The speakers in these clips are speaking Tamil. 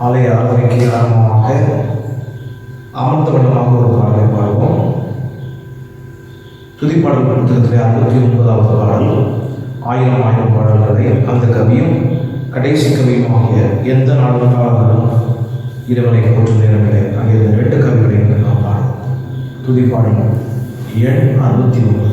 ஆலய ஆராதனைக்கு ஆரம்பமாக அமர்ந்தவண்ணமாக ஒரு பாடலை பாடுவோம். துதிப்பாடல் புத்தகத்திலே 69வது பாடல். 1000 பாடல்களை அந்த கவியும் கடைசி கவியும் ஆகிய எந்த நாடு காலங்களும் இறைவனை போற்றும் நேரங்களே ஆகிய 2 கவிகளையும் நாம் பாடுவோம். துதிப்பாடல் எண் 69.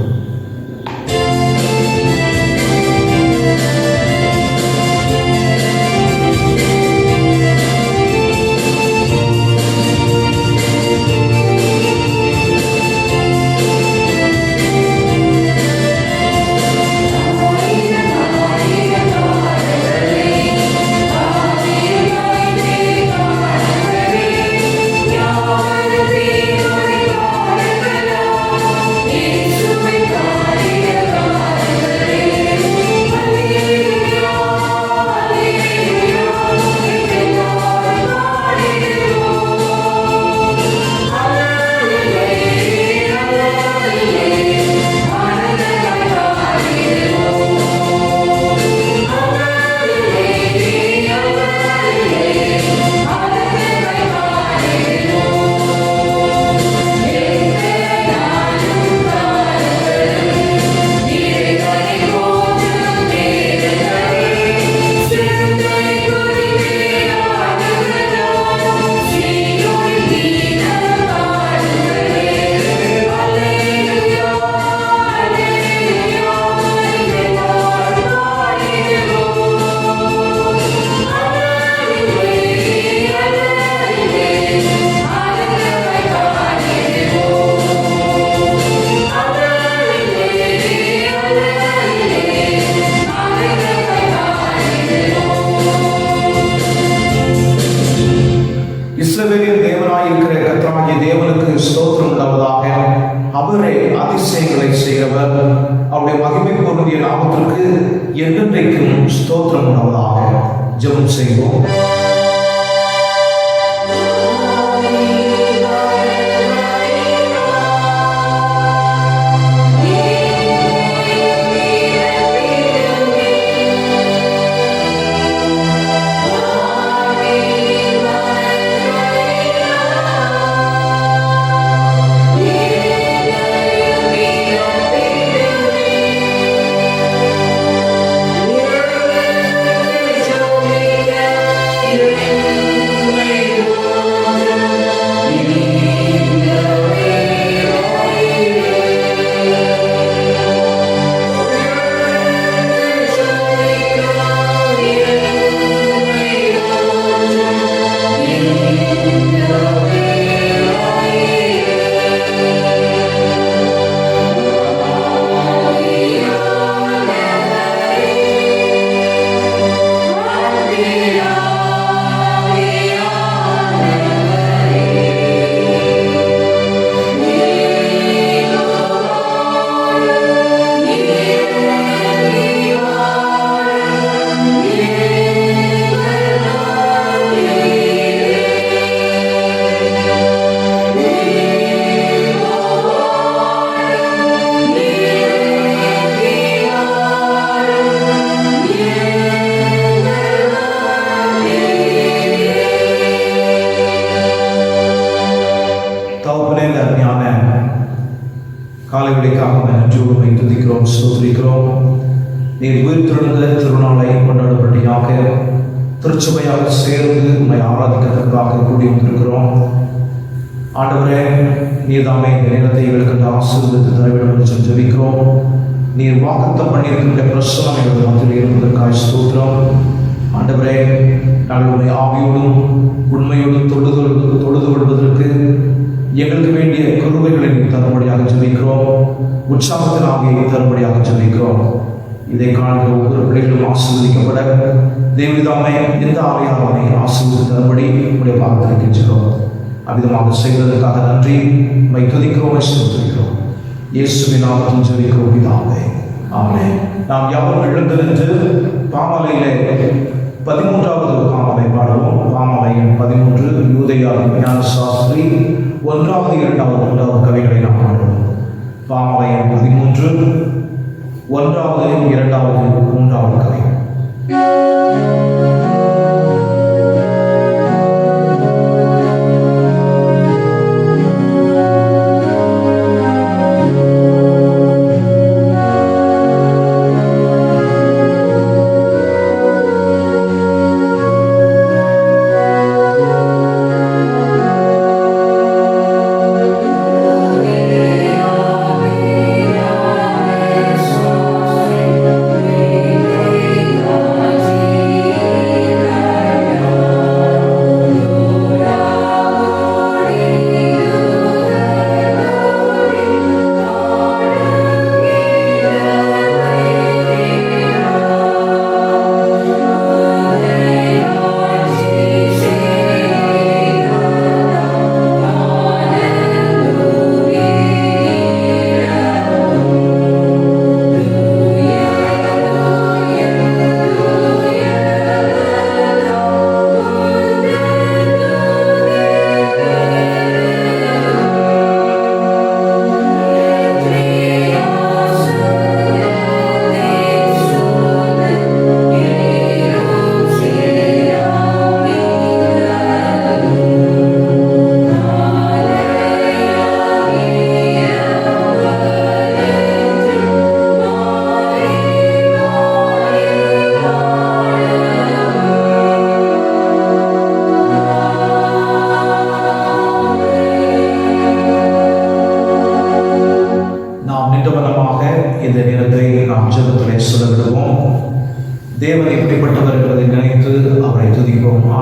இஸ்ரவேலின் தேவனாயிருக்கிற கர்த்தராகிய தேவனுக்கு ஸ்தோத்திரம் உண்டாவதாக. அவரே அதிசயங்களை செய்கிறவர். அவருடைய மகிமை பொருந்திய நாமத்திற்கு என்றென்றைக்கும் ஸ்தோத்திரம் உண்டாவதாக. ஜெபம் செய்வோம். காலைவெளிக்காக நன்றியோடு துதிக்கிறோம், ஸ்தோத்திரிக்கிறோம். நீர் உயிர்த்தெழுந்த திருநாளை கொண்டாடும்படியாக திருச்சபையாக சேர்ந்து உண்மை ஆராதிக்கிறதுக்காக கூடி வந்திருக்கிறோம். ஆண்டவரே, நீர்தாமே இந்த நேரத்தை எங்களுக்கு ஆசீர்வதித்து தரவேண்டும் என்று ஜெபிக்கிறோம். நீர் வாக்குத்தம் பண்ணியிருக்கின்ற பிரசனம் எங்களுக்கு மத்தியில் இருப்பதற்காக ஸ்தோத்திரம். ஆண்டவரே, நாங்கள் உண்மை ஆவியோடும் உண்மையோடும் தொழுது கொள்வதற்கு எங்களுக்கு வேண்டிய கிருபைகளை தரும்படியாக ஜெபிக்கிறோம். உற்சாகத்தின் ஆவியை தரும்படியாக ஜெபிக்கிறோம். இதை காண்கிற ஒவ்வொரு பிள்ளைகளும் ஆசீர்வதிக்கப்பட தேவதாமே எந்த ஆவியானவனை ஆசீர்வதித்து தரும்படி உடைய பாகத்தில் கெஞ்சுகிறோம். அவ்விதமாக செய்வதற்காக நன்றி உம்மை துதிக்கிறோம், ஸ்தோத்திரிக்கிறோம். இயேசுவின் நாமத்தில் ஜெபிக்கிறோம் பிதாவே, ஆமென். நாம் யாவரும் எழுந்து நின்று பாமாலையிலே 13வது பாமாலை பாடுவோம். பாமாலை 13 யூதேயா ஞான சாஸ்திரி 1வது 2வது 3வது கவிகளை நாம் பாடுவோம். பாமாலை 13 1வது 2வது 3வது கவி.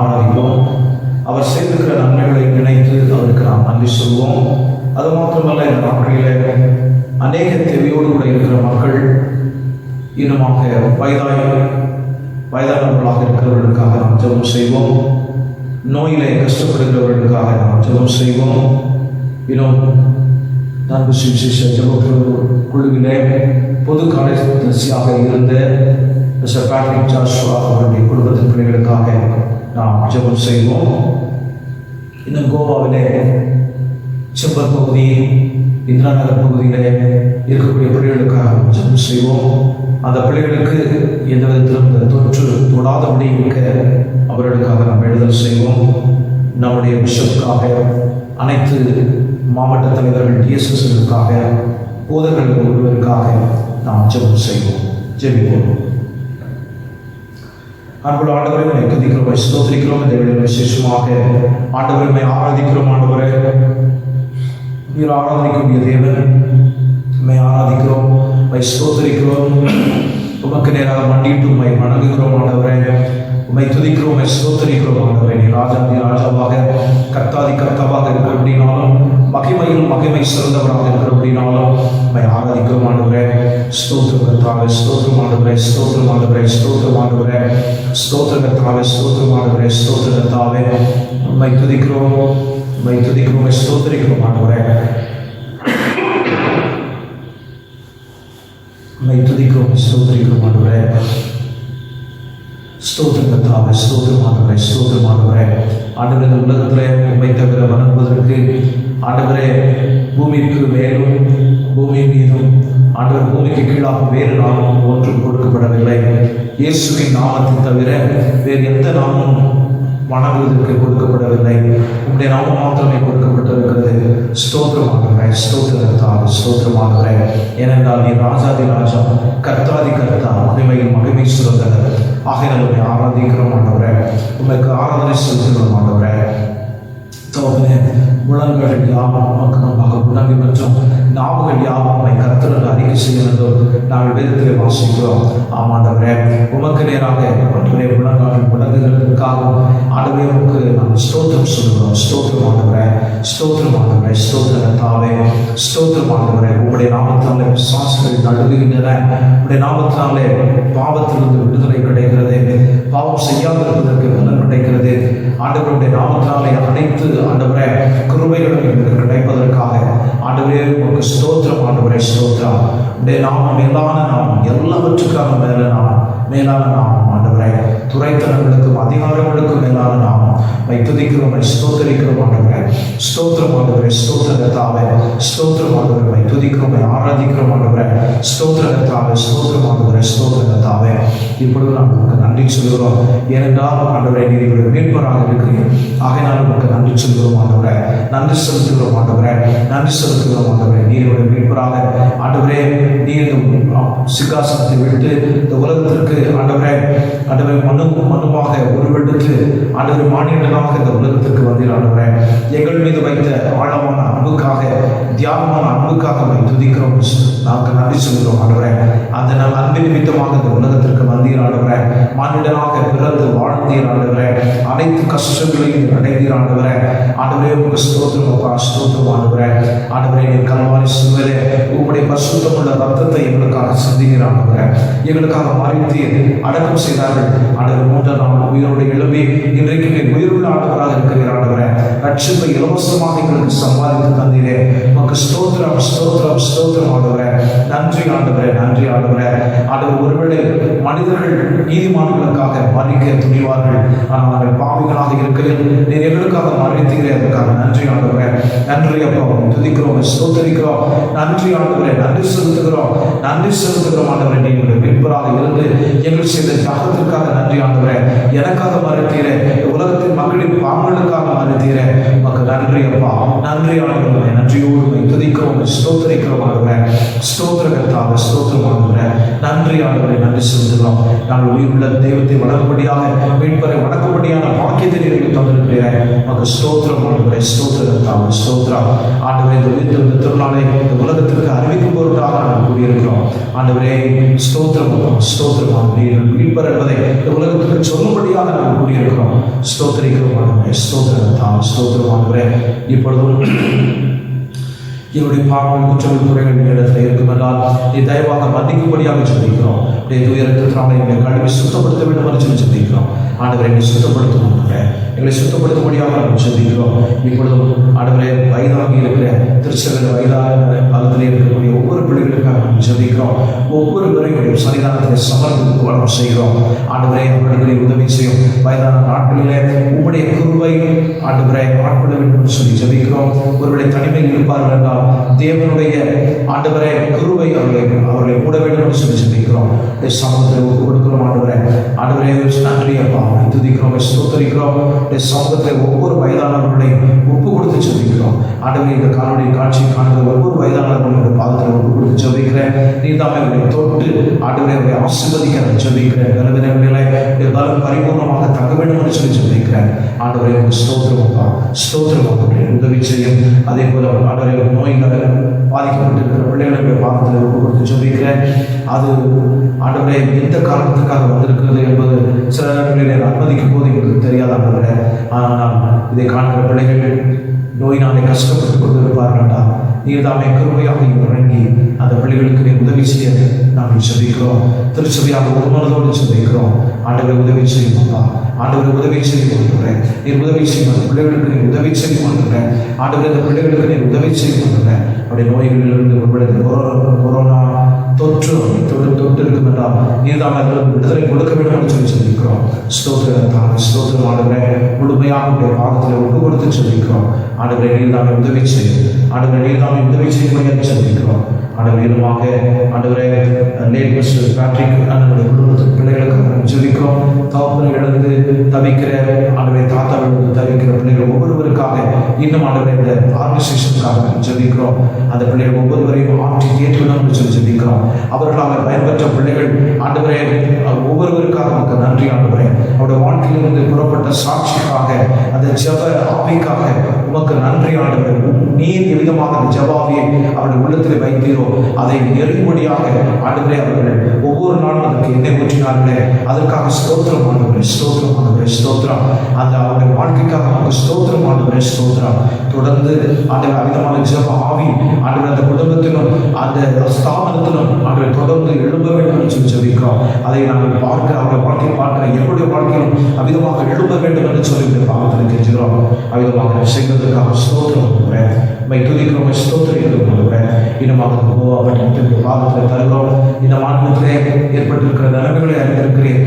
ஆராதிப்போம். அவர் செய்திருக்கிற நன்மைகளை நினைத்து அவருக்கு நாம் நன்றி சொல்வோம். அது மாத்திரமல்ல, இந்த நாட்களிலே அநேக தேவையோடு கூட இருக்கிற மக்கள் இன்னுமாக வயதானவர்களாக இருக்கிறவர்களுக்காக நாம் ஜெபம் செய்வோம். நோயிலே கஷ்டப்படுகிறவர்களுக்காக நாம் ஜெபம் செய்வோம். இன்னும் நன்கு சுவிசேஷ ஜெப குழுவிலே பொது காரியதரிசியாக இருந்த மிஸ்டர் பேட்ரிக் ஜாஷுவா அவருடைய குடும்பத்தின் பிள்ளைகளுக்காக நாம் ஜெபம் செய்வோம். இன்னும் கோவாவிலே செம்பர் பகுதி, இந்திரா நகர் பகுதியிலே இருக்கக்கூடிய பிள்ளைகளுக்காக ஜெபம் செய்வோம். அந்த பிள்ளைகளுக்கு எந்த விதத்திலும் இந்த தொற்று தொடாதபடி இருக்க அவர்களுக்காக நாம் வேண்டுதல் செய்வோம். நம்முடைய பிஷப்புக்காக, அனைத்து மாவட்ட தலைவர்கள், டிஎஸ்எஸ்களுக்காக, போதர்கள் ஒருவருக்காக நாம் ஜெபம் செய்வோம். ஜெபிப்போம். அன்புள்ள ஆண்டவரை உம்மை துதிக்கிறோம், ஸ்தோத்திரிக்கிறோம். இந்த வேளையில் விசேஷமாக ஆண்டவரை உம்மை ஆராதிக்கிறோம். ஆண்டவரே, நீர் ஆராதிக்கக்கூடிய தேவன், உம்மை ஆராதிக்கிறோம், உம்மை ஸ்தோத்திரிக்கிறோம். உமக்கு நேராக மண்டிட்டு உம்மை வணங்குகிறோம். ஆண்டவரே, உம்மை துதிக்கிறோம், உம்மை ஸ்தோத்திரிக்கிறோம். ஆண்டவரே, நீ ராஜாதி ராஜாவாக, கர்த்தாதி கர்த்தாவாக இருக்கிறபடினாலும், மகிமையில் மகிமை சிறந்தவராக இருக்கிறபடினாலும் உம்மை ஆராதிக்கிறோம். ஆண்டவரே, ஸ்தோத்திரம் கர்த்தாவே, ஸ்தோத்திரம் ஆண்டவரே, ஸ்தோத்திரம் ஆண்டவரே, ஸ்தோத்திரம் ஆண்டவரே, ஸ்தோத்திரம் கர்த்தாவே, ஸ்தோத்திரம் ஆண்டவரே, ஸ்தோத்திரம் கர்த்தாவே. உம்மை துதிக்கிறோம், உம்மை துதிக்கிறோம், உம்மை ஸ்தோத்திரிக்கிறோம். ஆண்டவரே, உம்மை துதிக்கிறோம், ஸ்தோத்திரிக்கிறோம். ஆண்டவரே, ஸ்தோத்திரம் கர்த்தாவே, ஸ்தோத்திரம் ஆண்டவரே, ஸ்தோத்திரம் ஆண்டவரே. ஆண்டவரே, இந்த உலகத்திலே உம்மை தவிர வணங்குவதற்கு ஆண்டவரே பூமிக்கு மேலும் பூமி மீதும் ஆண்டவர் பூமிக்கு கீழாக வேறு நாமம் ஒன்றும் கொடுக்கப்படவில்லை. இயேசுவின் நாமத்தை தவிர வேறு எந்த நாமும் வணங்குவதற்கு கொடுக்கப்படவில்லை. உம்முடைய நாமம் மாத்திரமே கொடுக்கப்பட்டிருக்கிறது. ஸ்தோத்திரமானவரே, ஸ்தோத்திரத்தால் ஸ்தோத்திரமானவரே. ஏனென்றால் நீ ராஜாதி ராஜா, கர்த்தாதி கர்த்தா, மகிமையில் மகிமை சிறந்தவர். ஆகையால் உம்மை ஆராதிக்கிறோம். ஆண்டவரே, உமக்கு ஆராதனை செலுத்துகிறோம். ஆண்டவரே, தோகனே முழங்கள் யாவும் உமக்கு முன்பாக முழங்கி மற்றும் நாவுகள் யாவும் உம்மை கர்த்தர் அறிக்கை செய்ய வேண்டும் நாங்கள் வேதத்திலே வாசிக்கிறோம். ஆமாண்டவரே, உமக்கு நேராக ஆண்டவரே முழங்கால் முழங்குகிறதுக்காகவும் ஆண்டவரே உமக்கு நாங்கள் ஸ்தோத்திரம் சொல்லுகிறோம். ஸ்தோத்திரம் ஆண்டவரே, ஸ்தோத்திரம் ஆண்டவரே, ஸ்தோத்திர கர்த்தாவே, ஸ்தோத்திரம் ஆண்டவரே. உம்முடைய நாமத்தாலே பிசாசுகள் நடுங்குகின்றன. உம்முடைய நாமத்தாலே பாவத்திலிருந்து விடுதலை கிடைக்கிறது. பாவம் செய்யாதிருப்பதற்கு பலன் கிடைக்கிறது. ஆண்டவருடைய நாமத்தாலே அனைத்து ஆண்டவரே கிருபைகளும் எங்களுக்கு கிடைப்பதற்காக ஆண்டவரே உங்களுக்கு ஸ்தோத்திரம். ஆண்டவரே, ஸ்தோத்திரம். உடைய நாமம் மேலான நாமம், எல்லாவற்றுக்காக மேலான நாமம். ஆண்டவரே, துறைத்தனங்களுக்கும் அதிகாரங்களுக்கும் மேலான நாமம். மை துதிக்கிறோம், மை ஸ்தோத்திரிக்கிறோம். ஆண்டவரே, ஸ்தோத்திரம் ஆண்டவரே, ஸ்தோத்திர கர்த்தாவே, ஸ்தோத்திரம் ஆண்டவரே. மை துதிக்கிறோம், மை ஆராதிக்கிறோம். ஆண்டவரே, ஸ்தோத்திர கர்த்தாவே, ஸ்தோத்திரம் ஆண்டவரே, ஸ்தோத்திர கர்த்தாவே. இப்பொழுது நான் உங்களுக்கு நன்றி சொல்கிறோம். ஏனென்றால் ஆண்டவரே நீர் எங்களுடைய மீட்பராக இருக்கிறீர். ஆகையினால் உங்களுக்கு நன்றி சொல்கிறோம். ஆண்டவரே, நன்றி செலுத்துகிறோம். ஆண்டவரே, நன்றி செலுத்துகிறோம். ஆண்டவரே, நீருடைய மீட்பராக ஆண்டவரே நீர் சிங்காசனத்தை விட்டு இந்த உலகத்திற்கு ஆண்டவரே மனுவாக உருவெடுத்து ஆண்டவரே மானிடனாக இந்த உலகத்திற்கு வந்தீர். ஆண்டவரே, எங்கள் மீது வைத்த ஆழமான அன்புக்காக, தியாகமான அன்புக்காக துதிக்கிறோம். நாங்கள் நன்றி சொல்கிறோம். ஆண்டவரே, அந்த நாள் அன்பின் நிமித்தமாக இந்த உலகத்திற்கு வந்தீர். ஆண்டவரே, மானிடனாக பிறந்து வாழ்ந்தீர். ஆண்டவரே, அனைத்து கஷ்டங்களையும் அடைந்தீர். ஆண்டவரே, ஆண்டவரே உங்களுக்கு ஸ்தோத்திரம் அப்பா, ஸ்தோத்திரம். ஆண்டவரே, ஆண்டவரே நீர் கல்வாரி சிலுவையிலே உம்முடைய பரிசுத்தமுள்ள ரத்தத்தை எங்களுக்காக சிந்தினீர். ஆண்டவரே, எங்களுக்காக மரித்தீர், அடக்கம் செய்தார்கள். ஆண்டவர் மூன்றாம் நாள் உயிரோடு எழுப்பி இன்றைக்கு நீர் உயிருள்ள ஆண்டவராக இருக்கிறீர். ஆண்டவரே, ரட்சிப்பை இலவசமாக எங்களுக்கு சம்பாதித்து தந்தீரே. உமக்கு ஸ்தோத்திரம், ஸ்தோத்திரம், ஸ்தோத்திரம். ஆண்டவரே, நன்றி ஆண்டவரே, நன்றி ஆண்டவரே. ஆண்டவர், ஒருவேளை மனிதர்கள் நீதிமான்களுக்காக மறிக்க துணிவார்கள், ஆனால் நாங்கள் பாவிகளாக இருக்கிறேன். நீர் எங்களுக்காக மறித்தீரே, அதற்காக நன்றி ஆண்டவரே. நன்றி அப்பா, துதிக்கிறோம், ஸ்தோத்திரிக்கிறோம். நன்றி ஆண்டவரே, நன்றி செலுத்துகிறோம், நன்றி செலுத்துகிறோம். ஆண்டவரே, நீங்களுடைய மீட்பராக இருந்து எங்கள் செய்த தியாகத்திற்காக நன்றி ஆண்டவரே. எனக்காக மறித்தீரே, உலகத்தின் மக்களின் பாவங்களுக்காக மறித்தீரே. உமக்கு நன்றி அப்பா, நன்றி ஆண்டவரே. நன்றியோடு துதிக்கிறோம், ஸ்தோத்திரிக்கிறோம். ஆண்டவரே, ஸ்தோத்திர கர்த்தாவே, ஸ்தோத்திரம். ஆண்டவரே, நன்றி ஆண்டவரே, நன்றி செலுத்துகிறோம். நாங்கள் உயிருள்ள தெய்வத்தை வணங்கும்படியாக, மீட்பரை வணங்கும்படியான பாக்கியத்தை நீர் தந்திருக்கிறீரே. உமக்கு ஸ்தோத்திரம் ஆண்டவரே, ஸ்தோத்திரம் ஸ்தோத்திரம் ஆண்டவரே. இந்த திருநாளை இந்த உலகத்திற்கு அறிவிக்கும் பொருட்டாக நாங்கள் கூடியிருக்கிறோம் ஆண்டவரே. ஸ்தோத்திரம் ஸ்தோத்திரம் ஆண்டவரே. மீட்பர் என்பதை இந்த உலகத்திற்கு சொல்லும்படியாக நாங்கள் கூடியிருக்கிறோம். ஸ்தோத்திரிக்கிறோம் ஆண்டவரே, ஸ்தோத்திரம் ஸ்தோத்திரம் ஆண்டவரே. இப்பொழுதும் என்னுடைய பாவங்கள் குற்றங்கள் குறைகள் இடத்துல இருக்கும் என்றால் நீ தயவாக மன்னிக்கும்படியாக சொல்லிக்கிறோம். துயரத்திற்காக எங்களை கழுவி சுத்தப்படுத்த வேண்டும் என்று சொல்லிக்கிறோம். ஆண்டவரை எங்களை சுத்தப்படுத்தும் ஆண்டவரே, எங்களை சுத்தப்படுத்தும்படியாக நாங்கள் சொல்லிக்கிறோம். இப்பொழுதும் ஆண்டவரே வயதாகி இருக்கிற திருச்சபையில் வயதாக காலத்திலே இருக்கக்கூடிய ஒவ்வொரு பிள்ளைகளுக்காக நாங்கள் சொல்லிக்கிறோம். ஒவ்வொரு முறைகளையும் சன்னிதானத்தை சமர்ப்பித்து வளம் செய்கிறோம். ஆண்டவரை அவர்களை உதவி செய்யும். வயதான நாட்களிலே உங்களுடைய கிருபை ஆண்டவரை ஆட்கொள்ள வேண்டும் என்று சொல்லி ஜெபிக்கிறோம். ஒருவருடைய தனிமையில் இருப்பார்கள் என்றால் தேவனுடைய ஆண்டவரை கிருபை அவர்களை மூட வேண்டும் என்று சொல்லி ஜெபிக்கிறோம். சமூகத்தில் ஒப்பு கொடுக்கிறோம் ஆண்டவரை. ஆண்டவரை நன்றி அப்பா, துதிக்கிறோம், ஸ்தோத்திரிக்கிறோம். சமூகத்தில் ஒவ்வொரு வயதானவர்களையும் ஒப்பு கொடுத்து ஜெபிக்கிறோம். ஆண்டவரை இந்த காணொலி காட்சி காணுகிற ஒவ்வொரு வயதானவர்களுடைய பாதத்தில் ஒப்பு கொடுத்து ஜெபிக்கிறேன். நீ தான் அவர்களை தொட்டு ஆண்டவரை அவரை ஆசீர்வதிக்க ஜெபிக்கிறேன். நிலவினர்களை பலம் பரிபூர்ணமாக தங்க வேண்டும் என்று சொல்லி ஜெபிக்கிறேன். ஆண்டவரை ஸ்தோத்திரம் அப்பா, ஸ்தோத்திரம் உதவி செய்யும். அதே போல ஆண்டவரை நோய்கள் பாதிக்கப்பட்டிருக்கிற பிள்ளைகளுடைய பாதத்தில் ஒப்பு கொடுத்து ஜெபிக்கிறேன். அது ஆண்டவரே எந்த காரணத்துக்காக வந்திருக்கிறது என்பது சில நேரங்களில் அனுமதிக்கும் போது எங்களுக்கு தெரியாத ஆண்டவரே. ஆனால் இதை காண்கிற பிள்ளைகள் நோயினாலே கஷ்டப்பட்டுக் கொண்டிருப்பார்களா, நீர் தாமே கருமையாக இறங்கி அந்த பிள்ளைகளுக்கு நீ உதவி செய்ய நாங்கள் ஜெபிக்கிறோம். திருச்சபையாக ஒரு மனதோடு ஜெபிக்கிறோம். ஆண்டவரை உதவி செய்யும், ஆண்டவரை உதவி செய்யும் கொண்டுறேன். நீர் உதவி செய்யும் அந்த பிள்ளைகளுக்கு நீ உதவி செய்யும் கொண்டுறேன். ஆண்டவரை அந்த பிள்ளைகளுக்கு நீ உதவி செய்யும் கொண்டுறேன். அவருடைய நோய்களிலிருந்து கொரோனா தொற்று தொட்டு இருக்கும் என்றால் நீர் தான் விடுதலை கொடுக்க வேண்டும் என்று சொல்லி சொல்லிக்கிறோம். ஸ்தோத்திரம் ஸ்தோத்திரம் ஆண்டவரை முழுமையாக பாதத்தில் ஒப்பு கொடுத்து சொல்லிக்கிறோம். ஆண்டவரை நீர் தாமே உதவி செய்யும். ஆண்டவரை நீர் தாமே உதவி செய்ய சொல்லிக்கிறோம். ஆண்டவரமாக ஆண்டவரை லேட் மிஸ்டர் பேட்ரிக் நம்முடைய குடும்பத்தின் பிள்ளைகளுக்கு ஜெபிக்கிறோம். தகப்பனை இழந்து தவிக்கிற ஆண்டவரை தாத்தா இழந்து தவிக்கிற பிள்ளைகள் ஒவ்வொருவருக்காக இன்னும் ஆண்டவரை இந்த ஆர்கனைசேஷனுக்காக ஜெபிக்கிறோம். அந்த பிள்ளைகள் ஒவ்வொருவரையும் ஆற்றி தேற்றுவிடும் சொல்லி ஜெபிக்கிறோம். அவர்களாக பயன்பெற்ற பிள்ளைகள் ஆண்டவரை ஒவ்வொருவருக்காக நமக்கு நன்றி ஆண்டவரை. அவருடைய வாழ்க்கையிலிருந்து புறப்பட்ட சாட்சிக்காக அந்த ஜெப ஆவிக்காக உமக்கு நன்றி ஆண்டவரை. நீர் எவ்விதமாக அந்த ஜெபாவியை அவருடைய உள்ளத்தில் வைத்தீரோ அதை எறும்படியாக ஆண்டவரே அவர்கள் ஒவ்வொரு நாளும் அதற்கு எண்ணெய் ஊற்றினார்களே அதற்காக ஸ்தோத்திரம் ஆண்டவரே, ஸ்தோத்திரம் ஆண்டவரே, ஸ்தோத்திரம். அந்த அவருடைய வாழ்க்கைக்காக நமக்கு ஸ்தோத்திரம் ஆண்டவரே, ஸ்தோத்திரம். தொடர்ந்து ஆண்டவர் அவிதமான ஜெப ஆவி ஆண்டவர் அந்த குடும்பத்திலும் அந்த ஸ்தாபனத்திலும் ஆண்டவர் தொடர்ந்து எழும்ப வேண்டும் என்று சொல்லி ஜெபிக்கிறோம். அதை நாங்கள் பார்க்க அவருடைய வாழ்க்கையை பார்க்கிற எங்களுடைய வாழ்க்கையிலும் அவிதமாக எழும்ப வேண்டும் என்று சொல்லி பாவத்தில் கெஞ்சுகிறோம். அவிதமாக செய்வதற்காக ஸ்தோத்திரம் ஆண்டவரே, துதிக்கிறோம், ஸ்தோத்திரிக்கிறோம் ஆண்டவரே. இன்னமாக கோவாப்பட்டினத்திற்கு பாவத்தில் தருகிறோம். இந்த மாநிலத்திலே ஏற்பட்டிருக்கிற நிலைமைகளை அறிந்திருக்கிறேன்.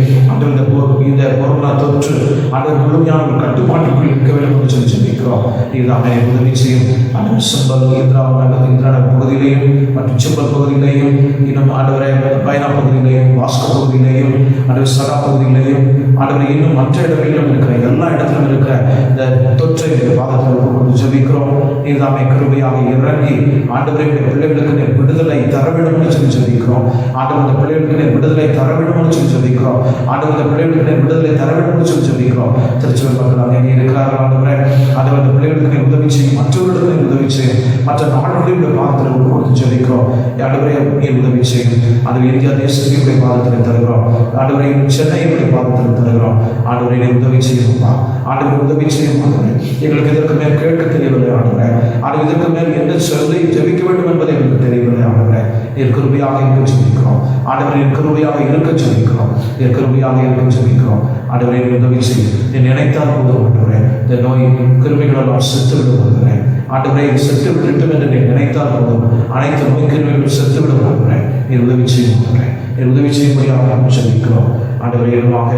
இந்த கொரோனா தொற்று ஆண்டவர் முழுமையான ஒரு கட்டுப்பாட்டுக்குள் இருக்க வேண்டும் என்று சொல்லி ஜெபிக்கிறோம். இதுதான் உதவி செய்யும். ஆண்டவர் செம்பல் இந்திரான பகுதியிலேயும் மற்றும் செம்பல் பகுதியிலேயும் இன்னும் ஆண்டவரை பயனா பகுதியிலேயும் வாஸ்கோ பகுதியிலேயும் ஆண்டவர் சகா பகுதியிலேயும் ஆண்டவர் இன்னும் மற்ற இடங்களிலும் இருக்கிற எல்லா இடத்திலும் இருக்கிற இந்த தொற்றை பாதத்தில் ஜெபிக்கிறோம். இதுதாமே கிருபையாக இறங்கி ஆண்டவரை பிள்ளைகளுக்கு விடுதலை தர வேண்டும் என்று சொல்லி ஜெபிக்கிறோம். ஆண்டவர் பிள்ளைகளுக்கு விடுதலை தர வேண்டும் என்று சொல்லி ஜெபிக்கிறோம். ஆண்டவர் பிள்ளைகளுக்கு விடுதலை தர வேண்டும் என்று சொல்லி ஜெபிக்கிறோம். திருச்சபை மக்கள் எங்கே இருக்கிறார்கள் ஆண்டவரை, ஆண்டவர் பிள்ளைகளுக்கு உதவி செய்யும், மற்றவர்களுக்கு உதவி செய்யும், மற்ற நாடுகளின் பாதத்தில் கொடுத்து ஜெபிக்கிறோம். ஆண்டவரை நீர் உதவி செய்யும். ஆண்டவர் இந்தியா தேசத்தினுடைய பாதத்தில் தருகிறோம். ஆண்டவரை சென்னையினுடைய பாதத்தில் தருகிறோம். ஆண்டவரை நீர் உதவி செய்யும்பா, ஆண்டவர் உதவி செய்யும். ஆண்டவரை எங்களுக்கு இதற்கு மேல் கேட்க தெரியவில்லை ஆண்டவரை, ஆண்டவர் இதற்கு மேல் எந்த சொல்லை ஜெபிக்க வேண்டும் என்பதை எங்களுக்கு தெரியவில்லை ஆண்டவரை. நீர் கிருபையாக இருக்க சொல்லிக்கிறோம். ஆண்டவரை நீர் கிருபையாக இருக்க சொல்லிக்கிறோம். நீர் கிருபையாக இருக்க சொல்லிக்கிறோம். ஆண்டவரை உதவி செய்யும். நீ நினைத்தால் போதும் ஆண்டவரை, இந்த நோய் கிருமிகளெல்லாம் செத்து விடுவாங்க. ஆண்டவரை செத்து விடட்டும் என்று நீ நினைத்தால் போதும், அனைத்து நோய் கிருமிகளும் செத்து விடுவாங்க. நீர் உதவி செய்யும் ஆண்டவரை, நீர் உதவி செய்யும்படியாக நாம் சொல்லிக்கிறோம். ஆண்டவரை இடமாக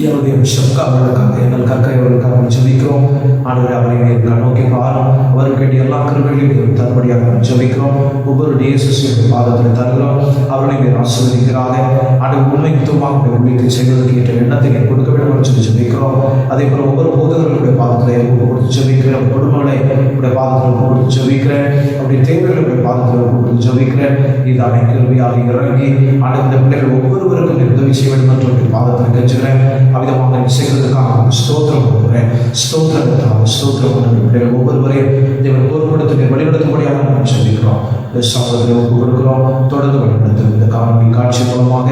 என்னுடைய பிஷப் அவர்களுக்காக எங்கள் கற்கரை அவர்களுக்காக ஜெபிக்கிறோம். ஆண்டவரை அவரை நோக்கி பாரும், அவருக்கு வேண்டிய எல்லா கிருபைகளையும் தரும்படியாக ஜெபிக்கிறோம். ஒவ்வொரு டிஎஸ்எஸ் பாதத்தில் தருகிறோம். அவர்களை ஆசீர்வதிக்கிறாக ஆண்டவர் உண்மைத்துவமாக ஊழியத்தை செய்வதற்கு ஏற்ற எண்ணத்தை கொடுக்க வேண்டும் என்று சொல்லி ஜெபிக்கிறோம். ஜெபிக்கிறோம். அதே போல் ஒவ்வொரு போதகர்களுடைய பாதத்தில் ஒப்பு கொடுத்து ஜெபிக்கிறேன். குடும்பங்களை உடைய பாதத்தில் ஒப்பு கொடுத்து ஜெபிக்கிறேன். அப்படி தேவைகளுடைய பாதத்தில் ஒப்பு கொடுத்து ஜெபிக்கிறேன். இதான கிருபையாக இறங்கி அந்த பிள்ளைகள் ஒவ்வொருவருக்கும் உதவி செய்ய வேண்டும் என்று உடைய பாதத்தில் கெஞ்சுகிறேன். அவ்விதமாக செய்கிறதுக்காக ஸ்தோத்திரம் கொடுக்கிறேன். ஸ்தோத்திரம் பிள்ளைகள் ஒவ்வொருவரையும் தேவன் பொறுப்படுத்த வழிநடத்தும்படியாக நாம் ஜெபிக்கிறோம். சமூகத்தில் ஒப்பு கொடுக்கிறோம். தொடர்ந்து வழிநடத்தும் இந்த காணொலி காட்சி மூலமாக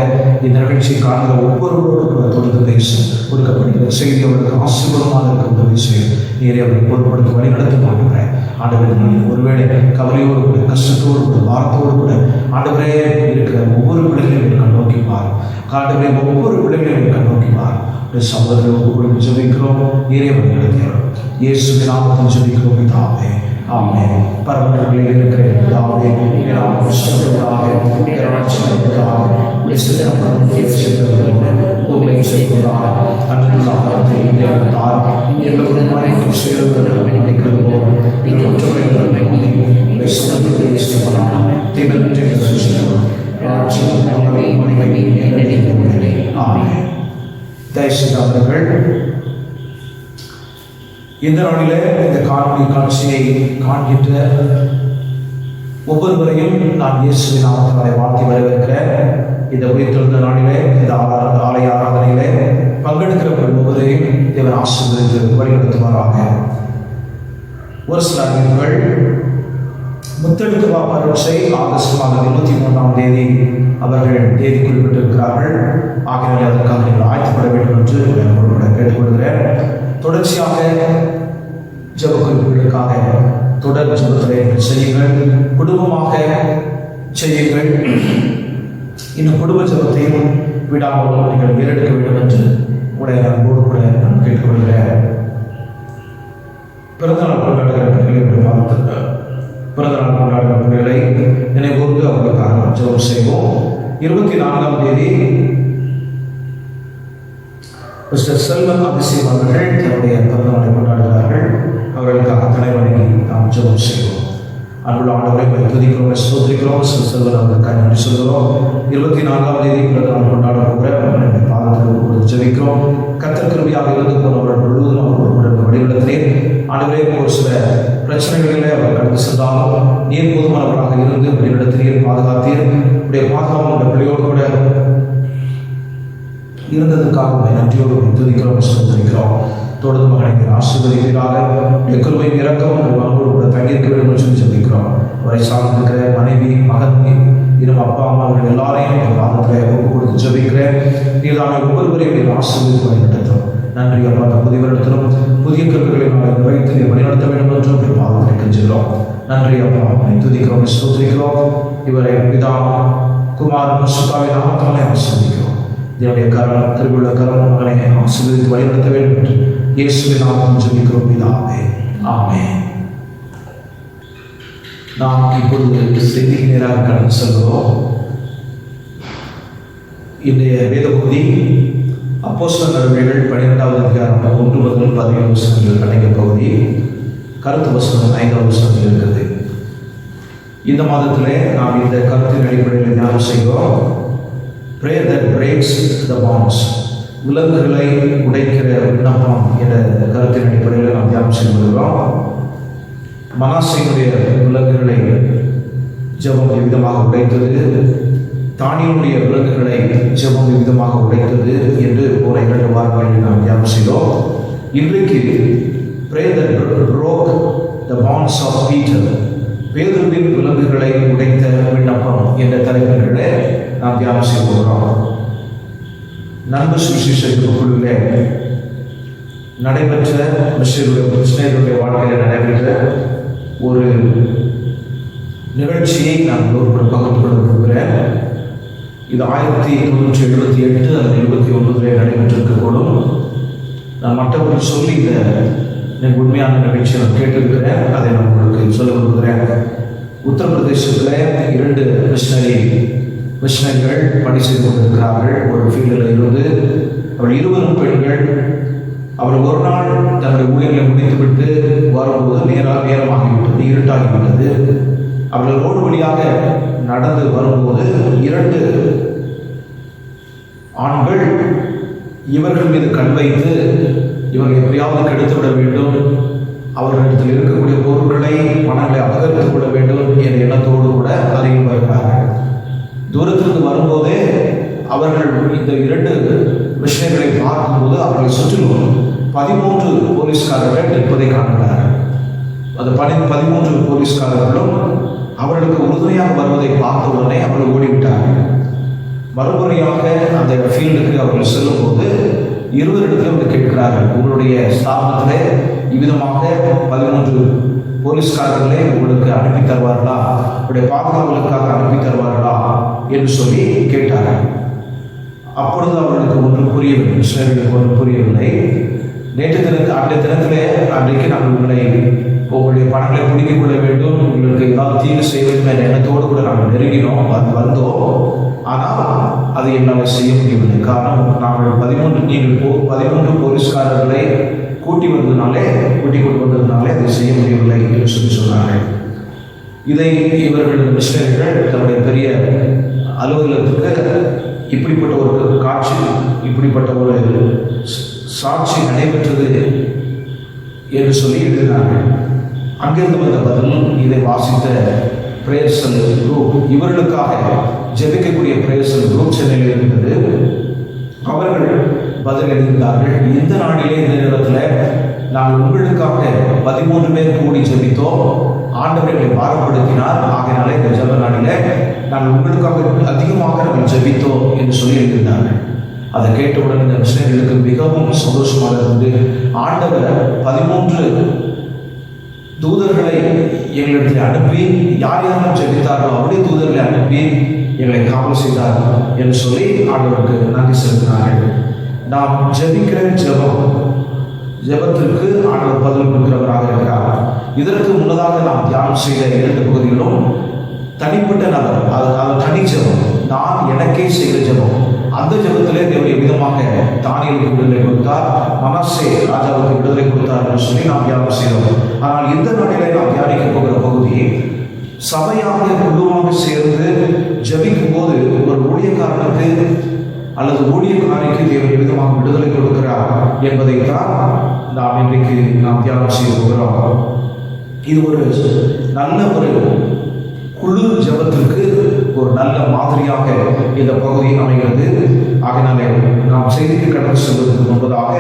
இந்த நிகழ்ச்சியை காண்கிற ஒவ்வொருவரோடு தொடர்ந்து பேச கொடுக்கப்படுகிற செய்தி அவர்களுக்கு ஆசீர்வாதமாக இருக்க உதவி செய்யும். நீரை அவரை பொறுப்படுத்த வழிநடத்த மாட்டேங்கிறேன். ஆண்டவரே, நீங்கள் ஒருவேளை கவலையோடு கூட, கஷ்டத்தோடு கூட, வாரத்தோடு கூட ஆண்டவரே இருக்கிற ஒவ்வொரு பிள்ளைகளையும் கண்ணோக்கி பாரும். ஆண்டவரே, ஒவ்வொரு பிள்ளைகளையும் கண்ணோக்கி பாரும். சமூகத்தில் ஒப்பு கொடுத்து ஜெபிக்கிறோம். நீரை வழிநடத்துகிறோம். இயேசுவின் நாமத்தில் ஜெபிக்கிறோம் பிதாவே. ஆமென். பரமண்டலங்களில் இருக்கிற பிதாவே, இந்த நாளிலே இந்த காணொலி காட்சியை காண்கின்ற ஒவ்வொருவரையும் நான் இயேசுவின் நாமத்தினாலே வாழ்த்தி வரவேற்கிறேன். இந்த உயிர்த்தெழுந்த நாளிலே இந்த ஆலய ஆராதனையிலே பங்கெடுக்கிற ஒவ்வொருவரையும் தேவன் ஆசீர்வதித்து வழிநடத்துவாராக. ஒரு சில அறிவிப்புகள். முத்தெடுத்து பரீட்சை ஆகஸ்ட் மாதம் 23ஆம் தேதி அவர்கள் தேதி குறிப்பிட்டிருக்கிறார்கள். ஆகிய அதற்காக நீங்கள் ஆயத்தப்பட வேண்டும் என்று உங்களுடன் கேட்டுக்கொள்கிறேன். தொடர்ச்சியாக ஜெப குறிப்புகளுக்காக தொடர் ஜெபத்திலே செய்யுங்கள். குடும்பமாக செய்யுங்கள். இந்த குடும்ப ஜெபத்தையும் விடாமல் நீங்கள் ஏறெடுக்க வேண்டும் என்று உடைய அன்போடு கூட நான் கேட்டுக்கொள்கிறேன். பிறந்தநாள் கொண்டாடுகிற பிள்ளைகளை பார்த்து பிறந்தநாள் கொண்டாடுகிற பிள்ளைகளை நினைவுகூர்ந்து அவர்களுக்காக ஜெபம் செய்வோம். 24ஆம் தேதி மிஸ்டர் செல்வன் அதிசயம் அவர்கள் தன்னுடைய பிறந்தநாளை கொண்டாடுகிறார்கள். அவர்களுக்காக தலைவணங்கி நாம் ஜெபம் செய்வோம். அன்புள்ள ஆண்டவரை துதிக்கிறோம், ஸ்தோத்திரிக்கிறோம். செல்வன் அவர்களுக்காக நன்றி சொல்கிறோம். 24ஆம் தேதி பிறந்தநாள் கொண்டாட போகிற அவர்களுடைய பாதத்தில் ஜெபிக்கிறோம். கர்த்தர் கிருபையாக இருந்து போனவர்கள் முழுவதும் அவர்களுடைய வழிநடத்தினேன். ஆண்டவரே, ஒரு சில பிரச்சனைகளிலே அவர் கடந்து சென்றாலும் நீர் போதுமானவர்களாக இருந்து வழிநடத்தினீர், பாதுகாத்தீர். உடைய பாதுகாப்பு பிள்ளையோடு கூட இருந்ததற்காக நன்றியோடு துதிக்கிறோம், ஸ்தோத்திரிக்கிறோம். தொடர்ந்து மகனை ஆசீர்வதிப்பீராக. கிருபை இரக்கம் அன்போடு கூட தங்கியிருக்க வேண்டும் என்று ஜெபிக்கிறோம். அவரை சார்ந்திருக்கிற மனைவி, மகன், இரு அப்பா அம்மா அவர்கள் எல்லாரையும் என் பாதத்தில் ஒப்பு கொடுத்து ஜெபிக்கிறேன். நீதான ஒவ்வொருவரையும் நீர் ஆசீர்வதித்து வழிநடத்தும். நன்றி அப்பா. அந்த புதிய வருடத்திலும் புதிய கருத்துக்களை நாங்கள் வைத்து நீர் வழிநடத்த வேண்டும் என்றும் என் பாதத்தில் கெஞ்சுகிறோம். நன்றி அப்பா. துதிக்கிறோம், ஸ்தோத்திரிக்கிறோம். இவரை பிதா, குமாரன், சுத்தாவின் நாமத்தாலே ஆசீர்வதிக்கிறோம். என்னுடைய கரம், திருவுள்ள கரம் மகனை ஆசீர்வதித்து வழிநடத்த வேண்டும் என்று இயேசுவின் நாமத்தில் ஜெபிக்கிறோம் பிதாவே. ஆமென். நாம் இப்பொழுது செய்திக்கு நேராக கடந்து செல்கிறோம். இன்றைய வேத பகுதி அப்போஸ்தலர் நடவடிக்கைகள் 12வது அதிகாரம் 1 முதல் 17 வசனங்கள் அடங்கிய பகுதி. கருத்து வசனம் 5வது வசனத்தில் இருக்கிறது. இந்த மாதத்திலே நாம் இந்த கருத்தின் அடிப்படையில் தியானம் செய்கிறோம். Prayer that breaks the bonds. விலங்குகளை உடைக்கிற விண்ணப்பம் என்ற கருத்தின் அடிப்படையில் நாம் தியானம் செய்து வருகிறோம். மனாசேயுடைய விலங்குகளை ஜெபம் விதமாக உடைத்தது, தானியனுடைய விலங்குகளை ஜெபம் விதமாக உடைத்தது என்று போன 2 வாரங்களில் நாம் தியானம் செய்தோம். இன்றைக்கு Pray that broke the bonds of Peter. பேதுருவின் விலங்குகளை உடைத்த விண்ணப்பம் என்ற தலைப்பிலே நாம் தியானம் செய்து வருகிறோம். நண்பு சுவிசேஷத்துக்குள்ளே நடைபெற்ற கிருஷ்ணருடைய வாழ்க்கையில் நடைபெற்ற ஒரு நிகழ்ச்சியை நான் ஒரு பகிர்ந்து கொள்ள விரும்புகிறேன். இது 1978 அல்லது 79 நடைபெற்றிருக்கக்கூடும். நான் மற்றவர்கள் சொல்லி இந்த உண்மையான நிகழ்ச்சியை நான் கேட்டிருக்கிறேன். அதை நான் உங்களுக்கு சொல்ல விரும்புகிறேன். உத்தரப்பிரதேசத்தில் 2 மிஷனரிகள் பணி செய்து கொண்டிருக்கிறார்கள். ஒரு ஃபீல்டில் இருந்து அவர்கள் 20 பெண்கள். அவர்கள் ஒரு நாள் தன்னுடைய ஊழியர்களை முடித்துவிட்டு வரும்போது நேரமாகிவிட்டது, இருட்டாகிவிட்டது. அவர்கள் ரோடு வழியாக நடந்து வரும்போது 2 ஆண்கள் இவர்கள் மீது கண் வைத்து இவர்கள் எப்படியாவது கெடுத்து விட வேண்டும், அவர்களிடத்தில் இருக்கக்கூடிய பொருட்களை பணங்களை அபகரித்துக் கொள்ள வேண்டும் என்ற எண்ணத்தோடு கூட அருகில் வருகிறார்கள். தூரத்திற்கு வரும்போதே அவர்கள் இந்த 2 மிஷனரிகளை பார்க்கும்போது அவர்களை சுற்றிலும் 13 போலீஸ்காரர்கள் நிற்பதை காண்கிறார்கள். அந்த 13 போலீஸ்காரர்களும் அவர்களுக்கு உறுதுணையாக வருவதை பார்த்த உடனே அவர்கள் ஓடிவிட்டார்கள். மறுமுறையாக அந்த ஃபீல்டுக்கு அவர்கள் செல்லும்போது இருவரிடத்திலும் கேட்கிறார்கள், உங்களுடைய ஸ்தாபனத்திலே இவ்விதமாக 13 போலீஸ்காரர்களே உங்களுக்கு அனுப்பி தருவார்களா, உங்களுடைய பாதுகாவலுக்காக அனுப்பி தருவார்களா என்று சொல்லி கேட்டார்கள். அப்பொழுது அவர்களுக்கு ஒன்றும் புரியவில்லை, மிஷனரிகளுக்கு ஒன்றும் புரியவில்லை. அன்றைக்கு நாங்கள் உங்களுடைய பணங்களை பிடிக்கிக் கொள்ள வேண்டும், உங்களுக்கு ஏதாவது தீங்கு செய்ய வேண்டும் என்ற எண்ணத்தோடு கூட நாங்கள் நெருங்கினோம், வந்தோம். ஆனால் அதை என்னால் செய்ய முடியவில்லை. காரணம், நாங்கள் 13 போலீஸ்காரர்களை கூட்டி கொண்டு வந்ததுனாலே அதை செய்ய முடியவில்லை என்று சொன்னார்கள். இதை இவர்கள் மிஷனரிகள் தன்னுடைய பெரிய அலுவலகத்துக்கு இப்படிப்பட்ட ஒரு காட்சி, இப்படிப்பட்ட ஒரு சாட்சி நடைபெற்றது என்று சொல்லி எழுதினார்கள். அங்கிருந்து வந்த பதில், இதை வாசித்த பிரேயர் செல் குரூப், இவர்களுக்காக ஜெபிக்கக்கூடிய பிரேயர் செல் குரூப் சென்னையில் இருந்தது. அவர்கள் பதில் எழுதியிருந்தார்கள், இந்த நாளிலே இந்த நேரத்தில் நாங்கள் உங்களுக்காக 13 பேர் கூடி ஜெபித்தோம், ஆண்டவர்களை பாரப்படுத்தினார், ஆகையினாலே இந்த ஜெப நாளிலே நாங்கள் உங்களுக்காக அதிகமாக நாங்கள் ஜெபித்தோம் என்று சொல்லி எழுதியிருந்தார்கள். அதை கேட்டவுடன் இந்த மிஷனரிகளுக்கு மிகவும் சந்தோஷமாக இருந்து, ஆண்டவர் 13 தூதர்களை எங்களிடத்தில் அனுப்பி யார் யாரும் ஜெபித்தார்களோ அவருடைய தூதர்களை அனுப்பி எங்களை காவல் செய்தார் என்று சொல்லி ஆண்டவருக்கு நன்றி செலுத்தினார்கள். நாம் ஜெபிக்கிற ஜெபத்திற்கு ஆண்டவர் பதில் கொடுக்கிறவராக இருக்கிறார். இதற்கு முன்னதாக நாம் தியானம் செய்த 2 பகுதிகளும் தனிப்பட்ட நபர், அது தனி ஜெபம், நான் எனக்கே செய்த ஜெபம். அந்த ஜெபத்திலே தேவன் விதமாக தானியேலுக்கு விடுதலை கொடுத்தார், மனாசே ராஜாவுக்கு விடுதலை கொடுத்தார் என்று சொல்லி நாம் தியானம் செய்தோம். ஆனால் இந்த நாளிலே நாம் தியானிக்க போகிற பகுதி, சபையாக குழுவாக சேர்ந்து ஜெபிக்கும் போது ஒரு ஊழியக்காரனுக்கு அல்லது ஊழியக்காரிக்கு தேவன் விதமாக விடுதலை கொடுக்கிறார் என்பதைத்தான் நாம் இன்றைக்கு தியானம் செய்து போகிறோம். இது ஒரு நல்ல ஒரு குழு ஜெபத்திற்கு ஒரு நல்ல மாதிரியாக இந்த பகுதி அமைகிறது. ஆகையினாலே நாம் செய்திக்கு கடந்து செல்வதற்கு முன்பதாக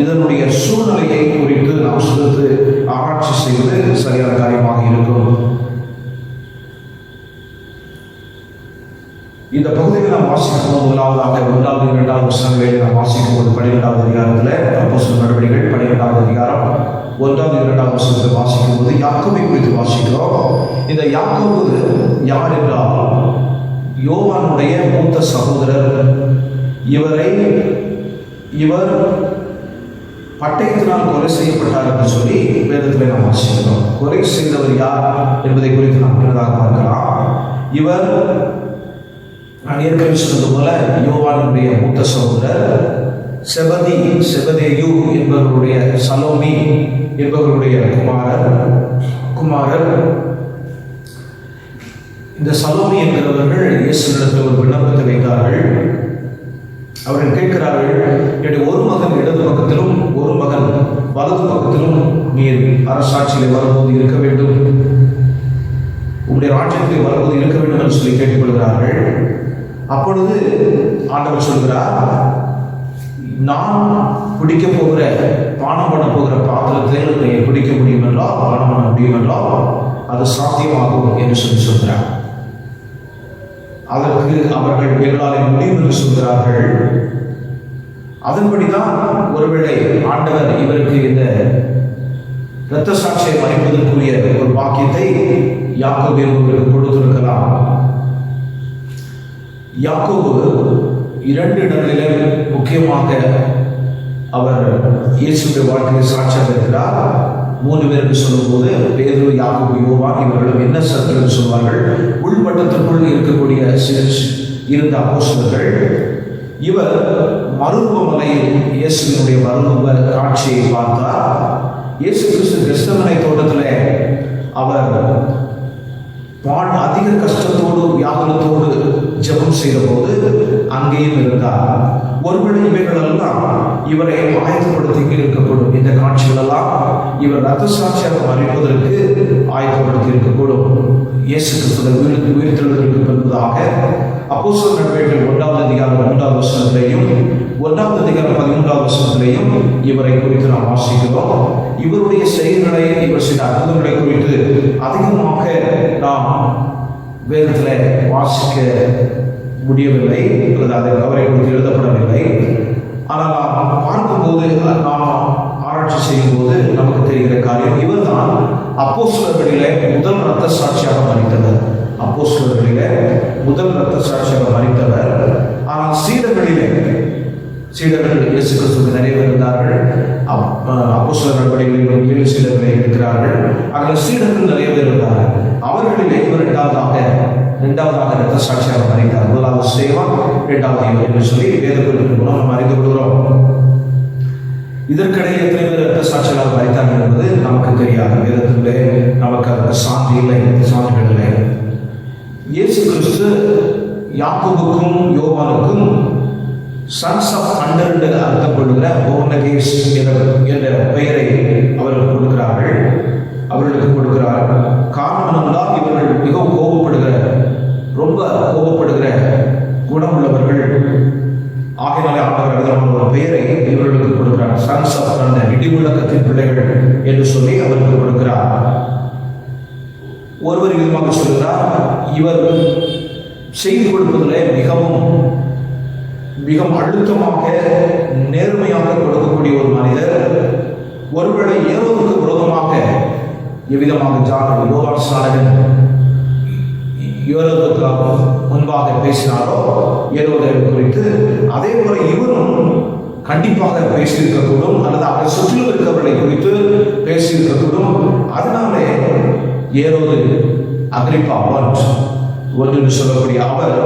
இதனுடைய சூழ்நிலையை குறித்து நாம் சிறிது ஆராய்ச்சி செய்வது சரியான காரியமாக இருக்கும். இந்த பகுதியில் நாம் வாசிக்கும் முதலாவதாக 1வது 2வது வசனங்களை நாம் வாசிக்கும் போது 12வது அதிகாரத்தில் அப்போஸ்தலர் நடவடிக்கைகள் 12வது அதிகாரம் 1வது 2வது வசனத்தை வாசிக்கும் போது யாக்கோபை குறித்து வாசிக்கிறோம். இந்த யாக்கோபு யார் என்றால் யோவானுடைய மூத்த சகோதரர். இவர் பட்டயத்தினால் கொலை செய்யப்பட்டார் என்று சொல்லி வேதத்தில் நாம் வாசிக்கிறோம். கொலை செய்தவர் யார் என்பதை குறித்து நாம் பின்னதாக பார்க்கலாம். இவர் நான் ஏற்கனவே சொன்னது போல யோவானுடைய மூத்த சகோதரர் செபதேயு என்பவருடைய சலோமி என்பவருடைய குமாரர். இந்த சலோமி என்கிறவர்கள் இயேசுவிடத்தில் ஒரு விண்ணப்பத்தை வைத்தார்கள். அவர்கள் கேட்கிறார்கள், என்னுடைய ஒரு மகன் இடது பக்கத்திலும் ஒரு மகன் வலது பக்கத்திலும் நீர் அரசாட்சியில் வரும்போது இருக்க வேண்டும், உங்களுடைய ராஜ்யத்தில் வரும்போது இருக்க வேண்டும் என்று சொல்லி கேட்டுக்கொள்கிறார்கள். அப்பொழுது ஆண்டவர் சொல்கிறார், நான் குடிக்க போகிற பானம் பண்ண போகிற பாத்திரத்தை குடிக்க முடியும் என்றால், பானம் பண்ண முடியும் என்றால் அது சாத்தியமாகும் என்று சொல்கிறார். அதற்கு அவர்கள் எங்களால் முடியும் என்று சொல்கிறார்கள். அதன்படிதான் ஒருவேளை ஆண்டவர் இவருக்கு இந்த இரத்த சாட்சியை மறைப்பதற்குரிய ஒரு பாக்கியத்தை யாக்கோபு என்பவருக்கு கொடுத்திருக்கலாம். யாக்கோபு 2 இடங்களில் முக்கியமாக அவர் இயேசுடைய வாழ்க்கையை சாட்சியாக இருக்கிறார். 3 பேர் என்று சொல்லும்போது பேதுரு, யாக்கோபு, யோவான் இவர்களும் என்ன சத்துரு சொல்வார்கள், உள்வட்டத்திற்குள் இருக்கக்கூடிய இருந்த அப்போஸ்தலர்கள். இவர் மறுரூபமலையில் இயேசுவினுடைய மறுரூப காட்சியை பார்த்தார். இயேசு கிறிஸ்து கெத்செமனே தோட்டத்தில் அவர் அதிக கஷ்டத்தோடு வியாகுலத்தோடு ஜெபம் செய்த போது அங்கேயும் இருந்தார். ஒருவேளை இவைகளெல்லாம் இவரை ஆயத்தப்படுத்தி இருக்கக்கூடும். இந்த காட்சிகள் எல்லாம் இவர் இரத்த சாட்சியாக மறிப்பதற்கு ஆயத்தப்படுத்தி இருக்கக்கூடும். இயேசு கிறிஸ்துவை உயிர்த்தெழுதலுக்கு பின்பதாக அப்போஸ்தலர் நடவடிக்கைகள் 1வது அதிகாரம் 3வது வசனத்திலேயும் 1வது அதிகாரம் 13வது வசனத்திலேயும் இவரை குறித்து நாம் வாசிக்கிறோம். இவருடைய செயல்களை, இவர் செய்த அற்புதங்களை குறித்து அதிகமாக நாம் வேதத்தில் வாசிக்க முடியவில்லை, அல்லது அவரை குறித்து எழுதப்படவில்லை. ஆனால் நாம் பார்க்கும்போது, நாம் ஆராய்ச்சி செய்யும் போது நமக்கு தெரிகிற காரியம், இவர் தான் அப்போஸ்தலர்களிலே முதல் இரத்த சாட்சியாக மரித்தவர். அப்போஸ்தலர்களிலே முதல் இரத்த சாட்சியாக மரித்தவர். ஆனால் சீடர்கள் இயேசு கிறிஸ்துவுக்கு நிறைய பேர் இருந்தார்கள். அப்போஸ்தலர் நடவடிக்கைகளில் 7 சீடர்களை இருக்கிறார்கள். அதில் சீடர்கள் நிறைய பேர் இருந்தார்கள். அவர்களிலே இவர் இரண்டாவதாக இரத்த சாட்சியாக மரித்தார். முதலாவது சேவன், இரண்டாவது இவர் என்று சொல்லி வேதத்திற்கு மூலம் நம்ம அறிந்து கொள்கிறோம். இதற்கிடையே எத்தனை பேர் இரத்த சாட்சியாக மரித்தார்கள் என்பது நமக்கு தெரியாது. வேதத்திலே நமக்கு அதற்கு சான்றுகள் இல்லை. இயேசு கிறிஸ்து யாக்கோபுக்கும் யோவானுக்கும் சன்ஸ் ஆஃப் தண்டர் என்று அர்த்தம் கொள்கிற போர்னகேஸ் என்ற பெயரை அவர்களுக்கு கொடுக்கிறார். காரணம் என்றால் இவர்கள் மிகவும் ரொம்ப கோபப்படுகிற குணம் உள்ளவர்கள். ஆகையினாலே ஆண்டவர் விதமான ஒரு பெயரை இவர்களுக்கு கொடுக்கிறார். சன்ஸ் ஆஃப் தண்டர், இடிமுழக்கத்தின் பிள்ளைகள் என்று சொல்லி அவருக்கு கொடுக்கிறார். ஒருவர் விதமாக சொல்கிறார், இவர் செய்து கொடுப்பதிலே மிகவும் அழுத்தமாக நேர்மையாக கொடுக்கக்கூடிய ஒரு மனிதர். ஒருவேளை ஏரோதுக்கு விரோதமாக எவ்விதமாக யோவான் ஸ்நானகன் ஏரோதுக்கு முன்பாக பேசினாரோ ஏரோதை குறித்து, அதே போல இவரும் கண்டிப்பாக பேசியிருக்கக்கூடும், அல்லது அவரை சுற்றிலும் இருக்கிறவர்களை குறித்து பேசியிருக்கக்கூடும். அதனாலே ஏரோது அகிரிப்பா ஒன்று சொல்லக்கூடிய அவர்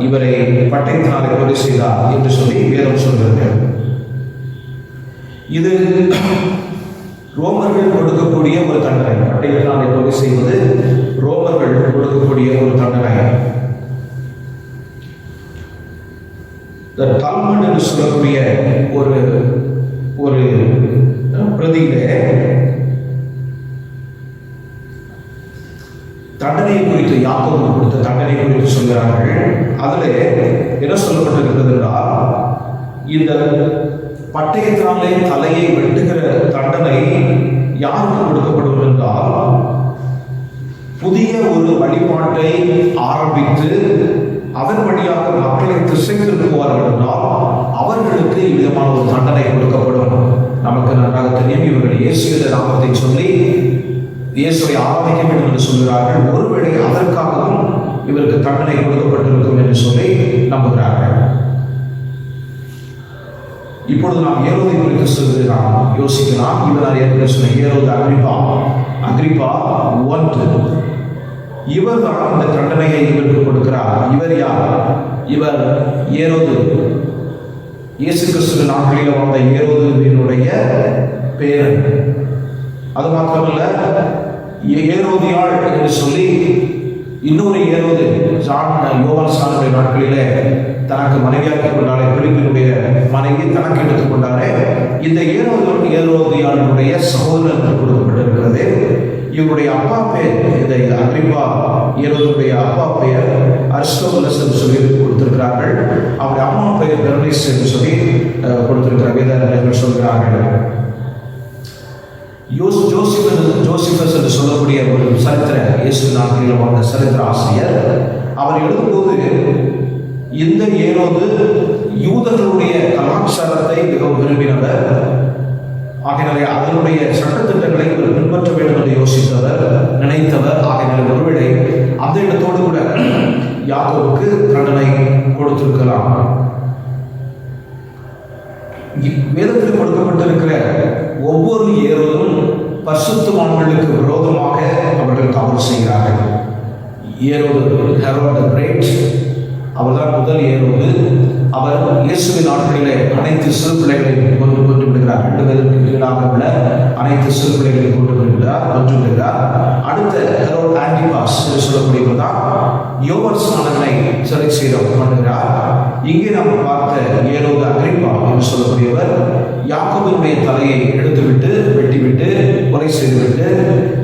இவரை பட்டயத்தினாலே கொலை செய்தார் என்று சொல்லி வேதம் சொல்கிறது. இது ரோமர்கள் கொடுக்கக்கூடிய ஒரு தண்டனை. பட்டயத்தினாலே கொலை செய்வது ரோமர்கள் கொடுக்கக்கூடிய ஒரு தண்டனை. தால்முட் என்று சொல்லக்கூடிய ஒரு பிரதியிலே தண்டனை குறித்து, யாக்கோபு கொடுத்த தண்டனை குறித்து சொல்கிறார்கள். அதில் என்ன சொல்லப்பட்டிருக்கிறது என்றால், இந்த பட்டயத்தினாலே தலையை வெட்டுகிற தண்டனை யாருக்கு கொடுக்கப்படும் என்றால், புதிய ஒரு வழிபாட்டை ஆரம்பித்து அதன் வழியாக மக்களை திசை திருப்புவார்கள் என்றால் அவர்களுக்கு இவ்விதமான ஒரு தண்டனை கொடுக்கப்படும். நமக்கு நன்றாக தெரியும், இவர்கள் இயேசுவின் நாமத்தை சொல்லி இயேசுவை ஆராதிக்க வேண்டும் என்று சொல்கிறார்கள். ஒருவேளை அதற்காகவும் இவருக்கு தண்டனை கொடுக்கப்பட்டிருக்கும் என்று சொல்லி நம்புகிறார்கள். இப்பொழுது நாம் ஏரோதை குறித்து சொல்வது நாம் யோசிக்கலாம். இவர் ஏற்கனவே சொன்ன ஏரோது அக்ரிப்பா 1. இவர் தான் இந்த தண்டனையை இவருக்கு கொடுக்கிறார். இவர் யார்? இவர் ஏரோது, இயேசு கிறிஸ்துவின் நாட்களில் வாழ்ந்த ஏரோதுவினுடைய பேரன். அது மாத்திரமல்ல, ஏரோதியாள் என்று சொல்லி இன்னொரு ஏரோது, யோவான் ஸ்நானனுடைய நாட்களிலே தனக்கு மனைவியாக்கிக் கொண்டாரே, பிலிப்பினுடைய மனைவி தனக்கு எடுத்துக் கொண்டாரே. இந்த ஏரோதியாளுடைய சகோதரன் கொடுக்கப்பட்டிருக்கிறது. இவருடைய அப்பா பெயர், இந்த அக்ரிப்பா ஏரோதுடைய அப்பா பெயர் அரிஸ்டோபுலஸ் என்று சொல்லி கொடுத்திருக்கிறார்கள். அவருடைய அம்மா பெயர் பெர்னிஸ் என்று சொல்லி கொடுத்திருக்கிற வேதங்கள் சொல்கிறார்கள். ஜோசிபஸ் என்று சொல்லக்கூடிய ஒரு சரித்திர, இயேசு நாட்களில் வாழ்ந்த சரித்திர ஆசிரியர், அவர் எழுதும்போது இந்த ஏரோது யூதர்களுடைய கலாச்சாரத்தை மிகவும் விரும்பினவர். ஆகையினாலே அதனுடைய சட்டத்திட்டங்களை பின்பற்ற வேண்டும் என்று யோசித்தவர், நினைத்தவர். ஆகையினாலே ஒருவேளை அந்த இடத்தோடு கூட யாக்கோபுக்கு தண்டனை கொடுத்திருக்கலாம். வேதத்தில் கொடுக்கப்பட்டிருக்கிற ஒவ்வொரு ஏரோதும் பரிசுத்தவான்களுக்கு விரோதமாக அவர்கள் தவறு செய்கிறார்கள். ஏரோது ஹெரோட் கிரேட், அவர்தான் முதல் ஏரோது. அவர் இயேசுவின் நாட்களிலே அனைத்து சிறு பிள்ளைகளையும் கொண்டு விடுகிறார். 2 பேருக்கு கீழாக உள்ள அனைத்து சிறு பிள்ளைகளையும் கொண்டு விடுகிறார். அடுத்த ஹெரோட் ஆன்டிபாஸ் என்று சொல்லக்கூடியவர் தான் யோவான் ஸ்நானகனை சிறை செய்தவர் பண்ணுகிறார். இங்கே நாம் பார்த்த ஏரோது அகிரிப்பா என்று சொல்லக்கூடியவர் யாக்கோபினுடைய தலையை எடுத்துவிட்டு வெட்டிவிட்டு கொலை செய்துவிட்டு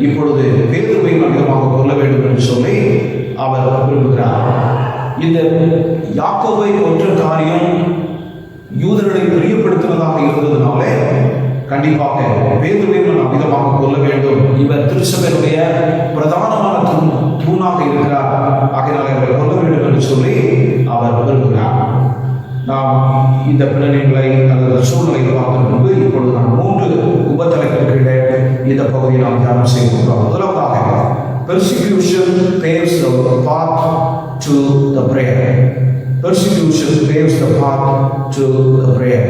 இப்பொழுது பேதுருவை அதிகமாக கொல்ல வேண்டும் என்று சொல்லி அவர் விரும்புகிறார். இந்த யாக்கோபை கொன்ற காரியம் யூதர்களை பிரியப்படுத்துவதாக இருந்ததுனாலே கண்டிப்பாக பேதுருவை அதிகமாக கொல்ல வேண்டும், இவர் திருச்சபையுடைய பிரதானமான தூணாக இருக்கிறார், ஆகையினால் அவரை கொல்ல வேண்டும் என்று சொல்லி அவர் விரும்புகிறார். நாம் இந்த பின்னணிகளை அல்லது சூழ்நிலையை பார்க்கும் முன்பு இப்பொழுது நாம் 3 உபத்தலைகளுக்கு இந்த பகுதியை நாம் தியானம் செய்ய போகிறோம். முதலாவதாக persecution paves the path to the prayer. Persecution paves the path to the prayer.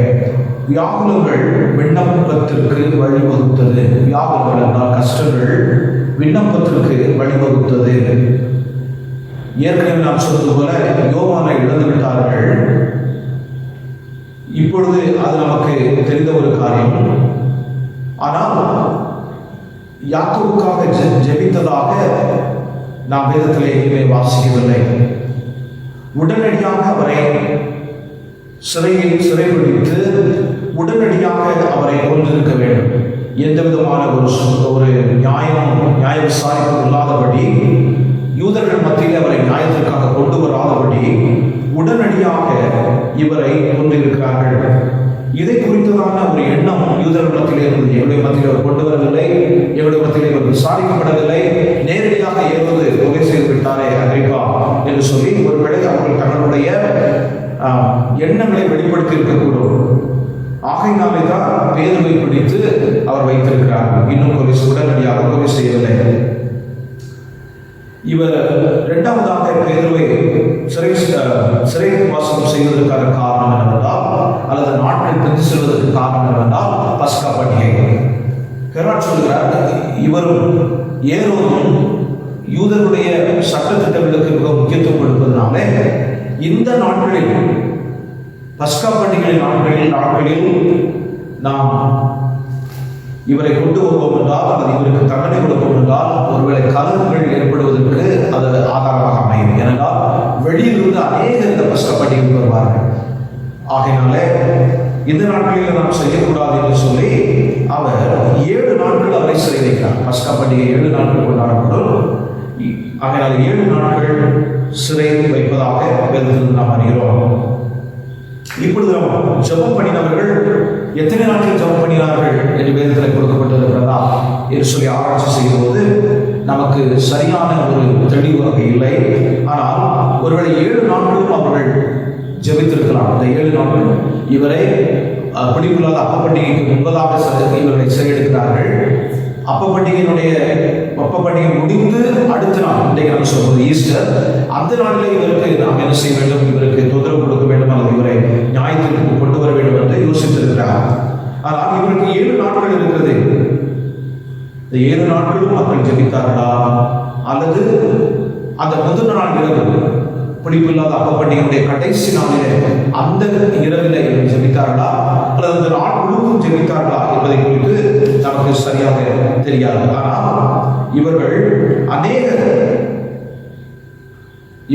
வியாகுலங்கள் விண்ணப்பத்திற்கு வழிவகுத்தது. வியாகுலங்கள் என்றால் கஷ்டங்கள் விண்ணப்பத்திற்கு வழிவகுத்தது. ஏற்கனவே நாம் சொன்னது போல யோவானை இழந்து விட்டார்கள். இப்பொழுது அது நமக்கு தெரிந்த ஒரு காரியம். ஆனால் யாக்கோபுக்காக ஜெபித்ததாக நாம் வேதத்திலே எதுவுமே வாசிக்கவில்லை. உடனடியாக அவரை சிறைபிடித்து உடனடியாக அவரை கொண்டிருக்க வேண்டும். எந்த விதமான ஒரு நியாய விசாரிப்பு இல்லாதபடி, யூதர்கள் மத்தியில் அவரை நியாயத்திற்காக கொண்டு வராதபடி உடனடியாக இவரை கொண்டிருக்கிறார்கள். இதை குறித்ததான ஒரு எண்ணம் யூதர்கள் மத்தியிலே இருந்தது. எங்களுடைய மத்தியில் அவர் கொண்டு வரவில்லை, எங்களுடைய மத்தியில் இவர் விசாரிக்கப்படவில்லை, நேரடியாக ஏற்பது கொலை செய்து விட்டாரே அகிரிப்பா என்று சொல்லி ஒருவேளை அவர்கள் தங்களுடைய எண்ணங்களை வெளிப்படுத்தி இருக்கக்கூடும். ஆகையினாலே தான் பேதுருவை பிடித்து அவர் வைத்திருக்கிறார்கள். இன்னும் உடனடியாக கொலை செய்யவில்லை. இவர் இரண்டாவதாக பேதுருவை சிறைவாசம் செய்வதற்கான காரணம் என்னவென்றால், அல்லது நாட்டில் பிரிந்து செல்வதற்கு காரணம் என்னவென்றால் பஸ்கா பண்டிகை. ஹெரோட் சொல்கிறார், இவரும் ஏரோதும் யூதருடைய சட்டத்திட்டங்களுக்கு மிக முக்கியத்துவம் கொடுப்பதனாலே இந்த நாட்களில் பஸ்கா பண்டிகை நாட்களில் நாம் இவரை கொண்டு வருவோம் என்றால், அல்லது இவருக்கு தண்டனை கொடுப்போம் என்றால் ஒருவேளை கலகங்கள் ஏற்படுவதற்கு அது ஆதாரமாக அமையும். ஏனென்றால் வெளியிலிருந்து அநேகர் இந்த பஸ்கா பண்டிகைக்கு வருவார்கள். ஆகையினாலே இந்த நாட்களில் நாம் செய்யக்கூடாது என்று சொல்லி அவர் 7 நாட்கள் அவரை சிறை வைக்கிறார். பஸ்கா பண்டிகை 7 நாட்கள் கொண்டாடப்படும். ஆகையினால் 7 நாட்கள் சிறை வைப்பதாக வேதத்தில் நாம் அறிகிறோம். இப்பொழுது நாம் ஜெபம் பண்ணினவர்கள் எத்தனை நாட்கள் ஜெபம் பண்ணினார்கள் என்று வேதத்தில் கொடுக்கப்பட்டிருக்கிறதா என்று சொல்லி ஆராய்ச்சி செய்யும்போது நமக்கு சரியான ஒரு தெளிவாக இல்லை. ஆனால் ஒருவேளை 7 நாட்களும் அவர்கள் ஜெபித்திருக்கலாம். இந்த 7 நாட்கள் இவரை பிடிப்புள்ளாத அப்ப பண்டிகைக்கு முன்பதாக இவர்களை சிறையெடுக்கிறார்கள். அப்ப பண்டிகை முடிந்து அடுத்த நாள், இன்றைக்கு நம்ம சொல்வது ஈஸ்டர், அந்த நாளிலே இவருக்கு நாம் என்ன செய்ய வேண்டும், இவருக்கு தொந்தரவு கொடுக்க வேண்டும், அல்லது இவரை நியாயத்திற்கு கொண்டு வர வேண்டும் என்று யோசித்திருக்கிறார். ஆனால் இவருக்கு 7 நாட்கள் இருக்கிறது. இந்த 7 நாட்களும் மக்கள் ஜெபித்தார்களா, அல்லது அந்த முதல் நாள் இரவு பிடிப்பில்லாத அப்ப பண்டிகையுடைய கடைசி நாளிலே அந்த இரவிலே இவர்கள் ஜெபித்தார்களா, அல்லது அந்த நாள் முழுவதும் ஜெபித்தார்களா என்பதை குறித்து நமக்கு சரியாக தெரியாது. ஆனால் இவர்கள் அநேகர்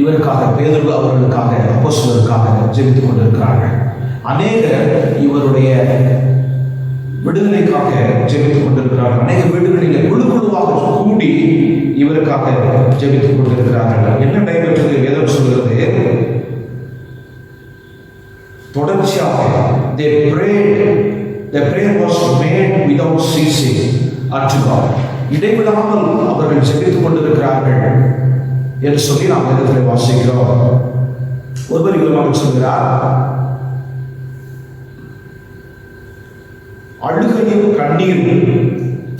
இவருக்காக, பேதுரு அவர்களுக்காக, அப்போஸ்தலருக்காக ஜெபித்துக் கொண்டிருக்கிறார்கள். அநேகர் இவருடைய விடுதலைக்காக ஜெபித்துக் கொண்டிருக்கிறார்கள். அநேக வீடுகளிலே குழுவாக கூடி இவருக்காக ஜெபித்துக் கொண்டிருக்கிறார்கள். என்ன நடைபெற்றது வேதம் சொல்கிறது, தொடர்ச்சியாக the prayer was made without ceasing unto God. இடைவிடாமல் அவர்கள் ஜெபித்துக் கொண்டிருக்கிறார்கள் என்று சொல்லி நாம் வேதத்தில் வாசிக்கிறோம். ஒருவர் விதமாக சொல்கிறார், அழுகையும் கண்ணீரும்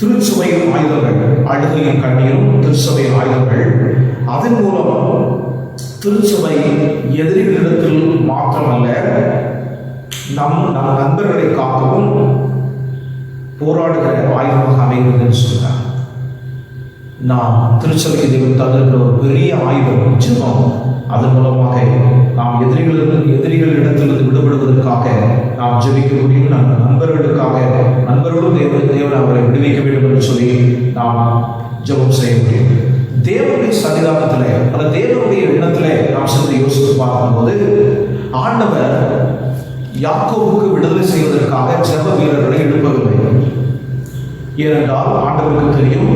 திருச்சபையின் ஆயுதங்கள். அழுகையும் கண்ணீரும் திருச்சபையின் ஆயுதங்கள். அதன் மூலம் திருச்சபை எதிரிகளிடத்தில் மாத்திரமல்ல, நம் நண்பர்களை காக்கவும் போராடுகிற ஆயுதமாக அமைகிறது என்று சொல்றார். நாம் திருச்சபைக்கு தேவன் தந்திருக்கிற ஒரு பெரிய ஆயுதம் ஜெபம். அதன் மூலமாக நாம் எதிரிகளிடத்திலிருந்து விடுபடுவதற்காக நாம் ஜெபிக்க முடியும். நம் நண்பர்களுக்காக, நண்பர்களும் தேவன் அவரை விடுவிக்க வேண்டும் என்று சொல்லி நாம் ஜெபம் செய்ய முடியும். தேவனுடைய சன்னிதானத்திலே அந்த தேவனுடைய எண்ணத்திலே நாம் சென்று யோசித்து பார்க்கும்போது ஆண்டவர் யாக்கோபுக்கு விடுதலை செய்வதற்காக ஜெப வீரர்களை எழுப்பவில்லை. ஏனென்றால் ஆண்டவருக்கு தெரியும்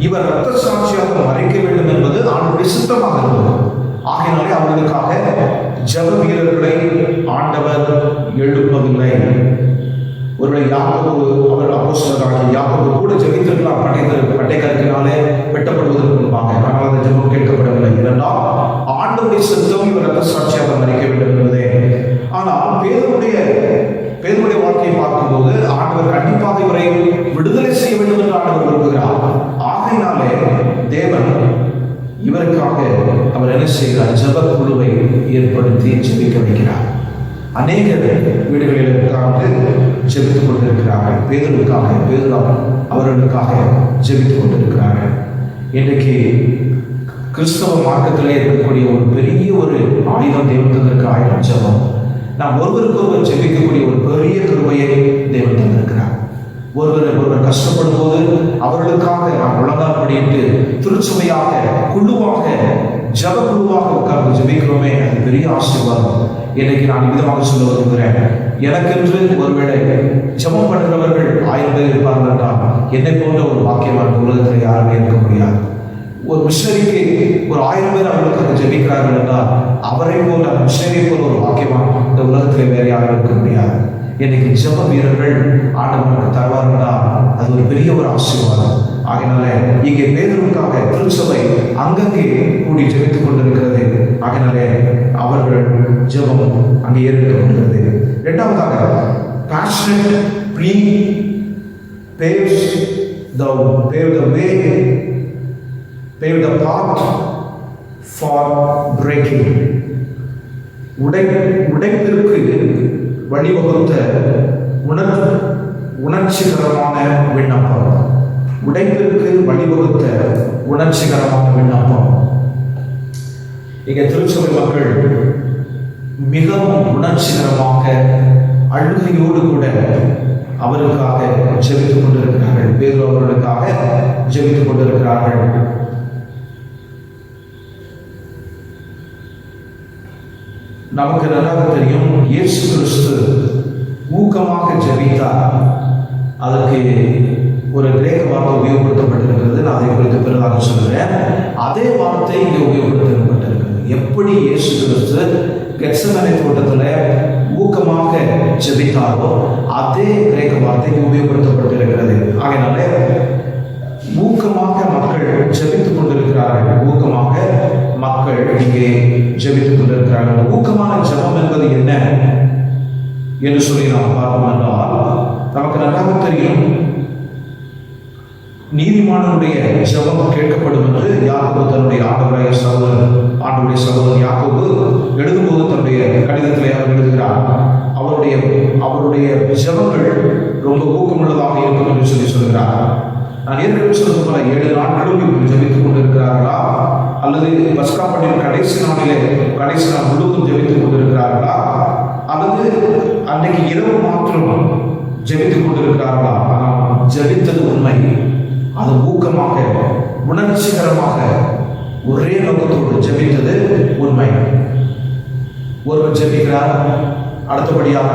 இவர் இரத்த சாட்சியாக மறைக்க வேண்டும் என்பது ஆண்டவருடைய சித்தமாக இருந்தது. ஆகையினாலே அவர்களுக்காக ஜெப வீரர்களை ஆண்டவர் எழுப்பவில்லை. ஒருவேளை யாக்கோபு அவர் அப்போஸ்தலராகிய யாக்கோபு கூட ஜெபித்திருக்கலாம் பட்டைக்கருக்கினாலே வெட்டப்படுவதற்கு முன்பாக. ஆனால் அந்த ஜெபம் கேட்கப்படவில்லை. ஏனென்றால் ஆண்டவருடைய சித்தம் இவர் இரத்த சாட்சியாக மறைக்க வேண்டும் என்பதே. ஆனால் பேதுருடைய வாழ்க்கையை பார்க்கும்போது ஆண்டவர் கண்டிப்பாக இவரை விடுதலை செய்ய வேண்டும் என்று ஆண்டவர் விரும்புகிறார். ஆகையினாலே தேவன் இவருக்காக அவர் என்ன செய்கிறார்? ஜெப குழுவை ஏற்படுத்தி ஜெபிக்க வைக்கிறார். அநேக வீடுகளில் உட்கார்ந்து ஜெபித்துக் கொண்டிருக்கிறார்கள். பேதுரு அவர்களுக்காக ஜெபித்துக் கொண்டிருக்கிறார்கள். இன்றைக்கு கிறிஸ்தவ மார்க்கத்திலே இருக்கக்கூடிய ஒரு பெரிய ஒரு ஆயுதம் தேவன் தந்திருக்கிற ஆயுதம் ஜெபம். நாம் ஒருவருக்கொருவர் ஜெபிக்கக்கூடிய ஒரு பெரிய கிருபையை தேவன் தந்திருக்கிறார். ஒருவர் கஷ்டப்படும் போது அவர்களுக்காக நாம் உலகால் படிட்டு திருச்சுமையாக குழுவாக ஜப குழுவாக உட்கார்ந்து ஜெபிக்கிறோமே, அது பெரிய ஆசீர்வாதம். இன்னைக்கு நான் விதமாக சொல்ல விரும்புகிறேன், எனக்கென்று ஒருவேளை ஜபம் பண்ணுறவர்கள் 1000 பேர் இருப்பார்கள் என்றால் என்னை போன்ற ஒரு வாக்கியமான உலகத்தில் யாருமே இருக்க முடியாது. ஒரு மிஷனரிக்கு ஒரு 1000 பேர் அவர்களுக்கு ஜெபிக்கிறார்கள் என்றால் அவரை போல மிஷனரியை போல ஒரு வாக்கியமான இந்த உலகத்தில் வேறு யாரும் இருக்க முடியாது. இன்னைக்கு ஜெப வீரர்கள் ஆண்டவனுக்கு தருவார்களா, அது ஒரு பெரிய ஒரு ஆசீர்வாதம். ஆகையினால இங்கே பேதுருவுக்காக திருச்சபை அங்கங்கே கூடி ஜெபித்துக் கொண்டிருக்கிறது. ஆகையினாலே அவர்கள் ஜெபம் அங்கே ஏற்படுகிறது. இரண்டாவதாக passionate plea paves the path for breaking. உடைப்பிற்கு வழிவகுத்த உணர்ச்சிகரமான விண்ணப்பம். உடைப்பிற்கு வழிவகுத்த உணர்ச்சிகரமான விண்ணப்பம். இங்க திருச்சபை மக்கள் மிகவும் உணர்ச்சிகரமாக அழுகையோடு கூட அவருக்காக ஜெபித்துக் கொண்டிருக்கிறார்கள். பேதுரு அவர்களுக்காக ஜெபித்துக் கொண்டிருக்கிறார்கள். நமக்கு நன்றாக தெரியும், இயேசு கிறிஸ்து ஊக்கமாக ஜெபித்தார். அதற்கு ஒரு கிரேக்க வார்த்தை உபயோகப்படுத்தப்பட்டிருக்கிறது. நான் அதை குறித்து பிறதாக சொல்கிறேன். அதே வார்த்தை இங்கே உபயோகப்படுத்தப்பட்டிருக்கிறது. எப்படி இயேசு கிறிஸ்து கெத்செமனே தோட்டத்தில் ஊக்கமாக ஜெபித்தாரோ அதே கிரேக்க வார்த்தை உபயோகப்படுத்தப்பட்டிருக்கிறது. ஆகையினால ஊக்கமாக மக்கள் ஜெபித்துக் கொண்டிருக்கிறார்கள். ஊக்கமாக மக்கள் இங்கே ஜெபித்துக் கொண்டிருக்கிறார்கள். ஊக்கமான ஜெபம் என்பது என்ன என்று சொல்லி நாம் பார்ப்போம் என்றால், நமக்கு நன்றாக தெரியும் நீதிமானுடைய ஜெபம் கேட்கப்படும் என்று யாக்கோபு தன்னுடைய ஆண்டவருடைய சகோதரன் யாக்கோபு எழுதும்போது தன்னுடைய கடிதத்திலே அவர் எழுதுகிறார், அவருடைய ஜெபங்கள் ரொம்ப ஊக்கமுள்ளதாக இருக்கும் என்று சொல்லி சொல்கிறார். நான் ஏற்கனவே சொல்வது போல 7 நாட்களும் ஜெபித்துக் கொண்டிருக்கிறார்களா, அல்லது பஸ்கா பண்டிகை கடைசி நாள் முழுவதும் ஜெபித்துக் கொண்டிருக்கிறார்களா, அல்லது அன்றைக்கு இரவு மாத்திரம் ஜெபித்துக் கொண்டிருக்கிறார்களா? ஆனால் ஜெபித்தது உண்மை. அது ஊக்கமாக உணர்ச்சிகரமாக ஒரே நோக்கத்தோடு ஜெபித்தது உண்மை. ஒருவர் ஜெபிக்கிறார், அடுத்தபடியாக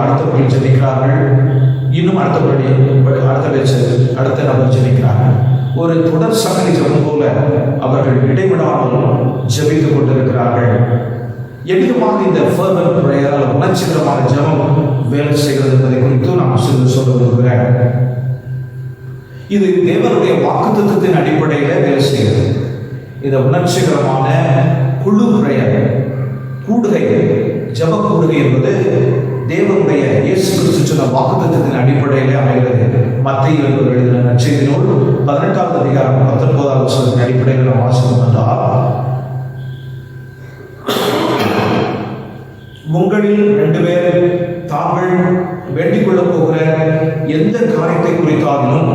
ஜெபிக்கிறார்கள், இன்னும் அடுத்த நபர் ஜெபிக்கிறார்கள். ஒரு தொடர் சங்கதி ஜெபம் போல அவர்கள் இடைவிடாமல் ஜெபித்துக் கொண்டிருக்கிறார்கள். எளிதமாக இந்த ஃபெர்வென்ட் பிரேயரால் உணர்ச்சிகரமான ஜெபம் வேலை செய்கிறது என்பதை குறித்து நாம் சொல்ல விரும்புகிறேன். இது தேவனுடைய வாக்குத்தத்தத்தின் அடிப்படையில் வேலை செய்கிறது. இந்த உணர்ச்சிகரமான குழு பிரேயர் கூடுகை ஜெப கூடுகை என்பது தேவனுடைய இயேசு கிறிஸ்து சொன்ன வாக்குத்தத்தத்தின் அடிப்படையிலே அமைகிறது. மத்தேயு என்பவர் எழுதின நற்செய்தி நூல் 18வது அதிகாரம் 19வது வசனத்தின் அடிப்படையில் நாம் வாசித்தோம் என்றால், உங்களில் 2 பேர் தாங்கள் வேண்டிக் கொள்ளப் போகிற எந்த காரியத்தை குறித்தாலும்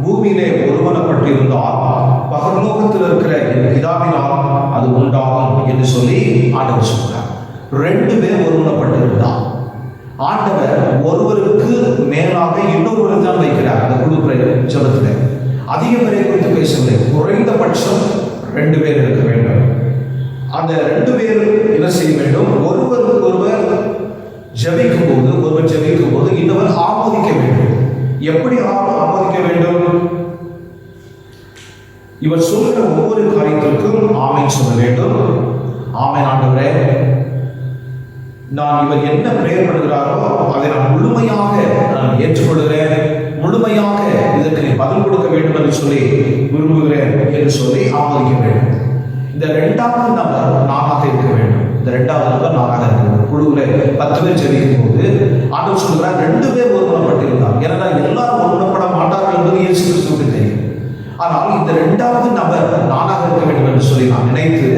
பூமியிலே ஒருமனப்பட்டிருந்தால் பரலோகத்தில் இருக்கிற என் பிதாவினால் அது உண்டாகும் என்று சொல்லி ஆண்டவர் சொல்கிறார். 2 பேர் ஒருமனப்பட்டிருந்தால் ஆண்டவர் ஒருவருக்கு மேலாக இன்னொருவரை தான் வைக்கிறார். அந்த குழு ஜெபத்தில் அதிக பேரை குறித்து பேசவில்லை, குறைந்தபட்சம் 2 பேர் இருக்க வேண்டும். அந்த 2 பேர் என்ன செய்ய வேண்டும்? ஒருவருக்கு ஒருவர் ஜெபிக்கும் போது இன்னொரு ஆமோதிக்க வேண்டும். எப்படி ஆமோதிக்க வேண்டும்? இவர் சொல்கிற ஒவ்வொரு காரியத்திற்கும் ஆமென் சொல்ல வேண்டும். ஆமென் ஆண்டவரே, நான் இவர் என்ன பிரேயர் பண்ணுகிறாரோ அதை நான் முழுமையாக ஏற்றுக்கொள்கிறேன், முழுமையாக இதற்கு நீ பதில் கொடுக்க வேண்டும் என்று சொல்லி விரும்புகிறேன் என்று சொல்லி ஆமோதிக்க வேண்டும். இந்த 2வது நபர் நானாக இருக்க வேண்டும். இந்த 2வது நபர் நானாக இருக்க வேண்டும். குழுவில் 10 பேர் ஜெபிக்கும் போது ஆண்டவர் சொல்கிறார் 2 பேர் ஒருமனப்பட்டிருந்தார். ஏன்னா எல்லாரும் ஒருமனப்பட மாட்டார்கள் என்பது இயேசு கிறிஸ்துவுக்கு தெரியும். ஆனால் இந்த 2வது நபர் நானாக இருக்க வேண்டும் என்று சொல்லி நான் நினைத்து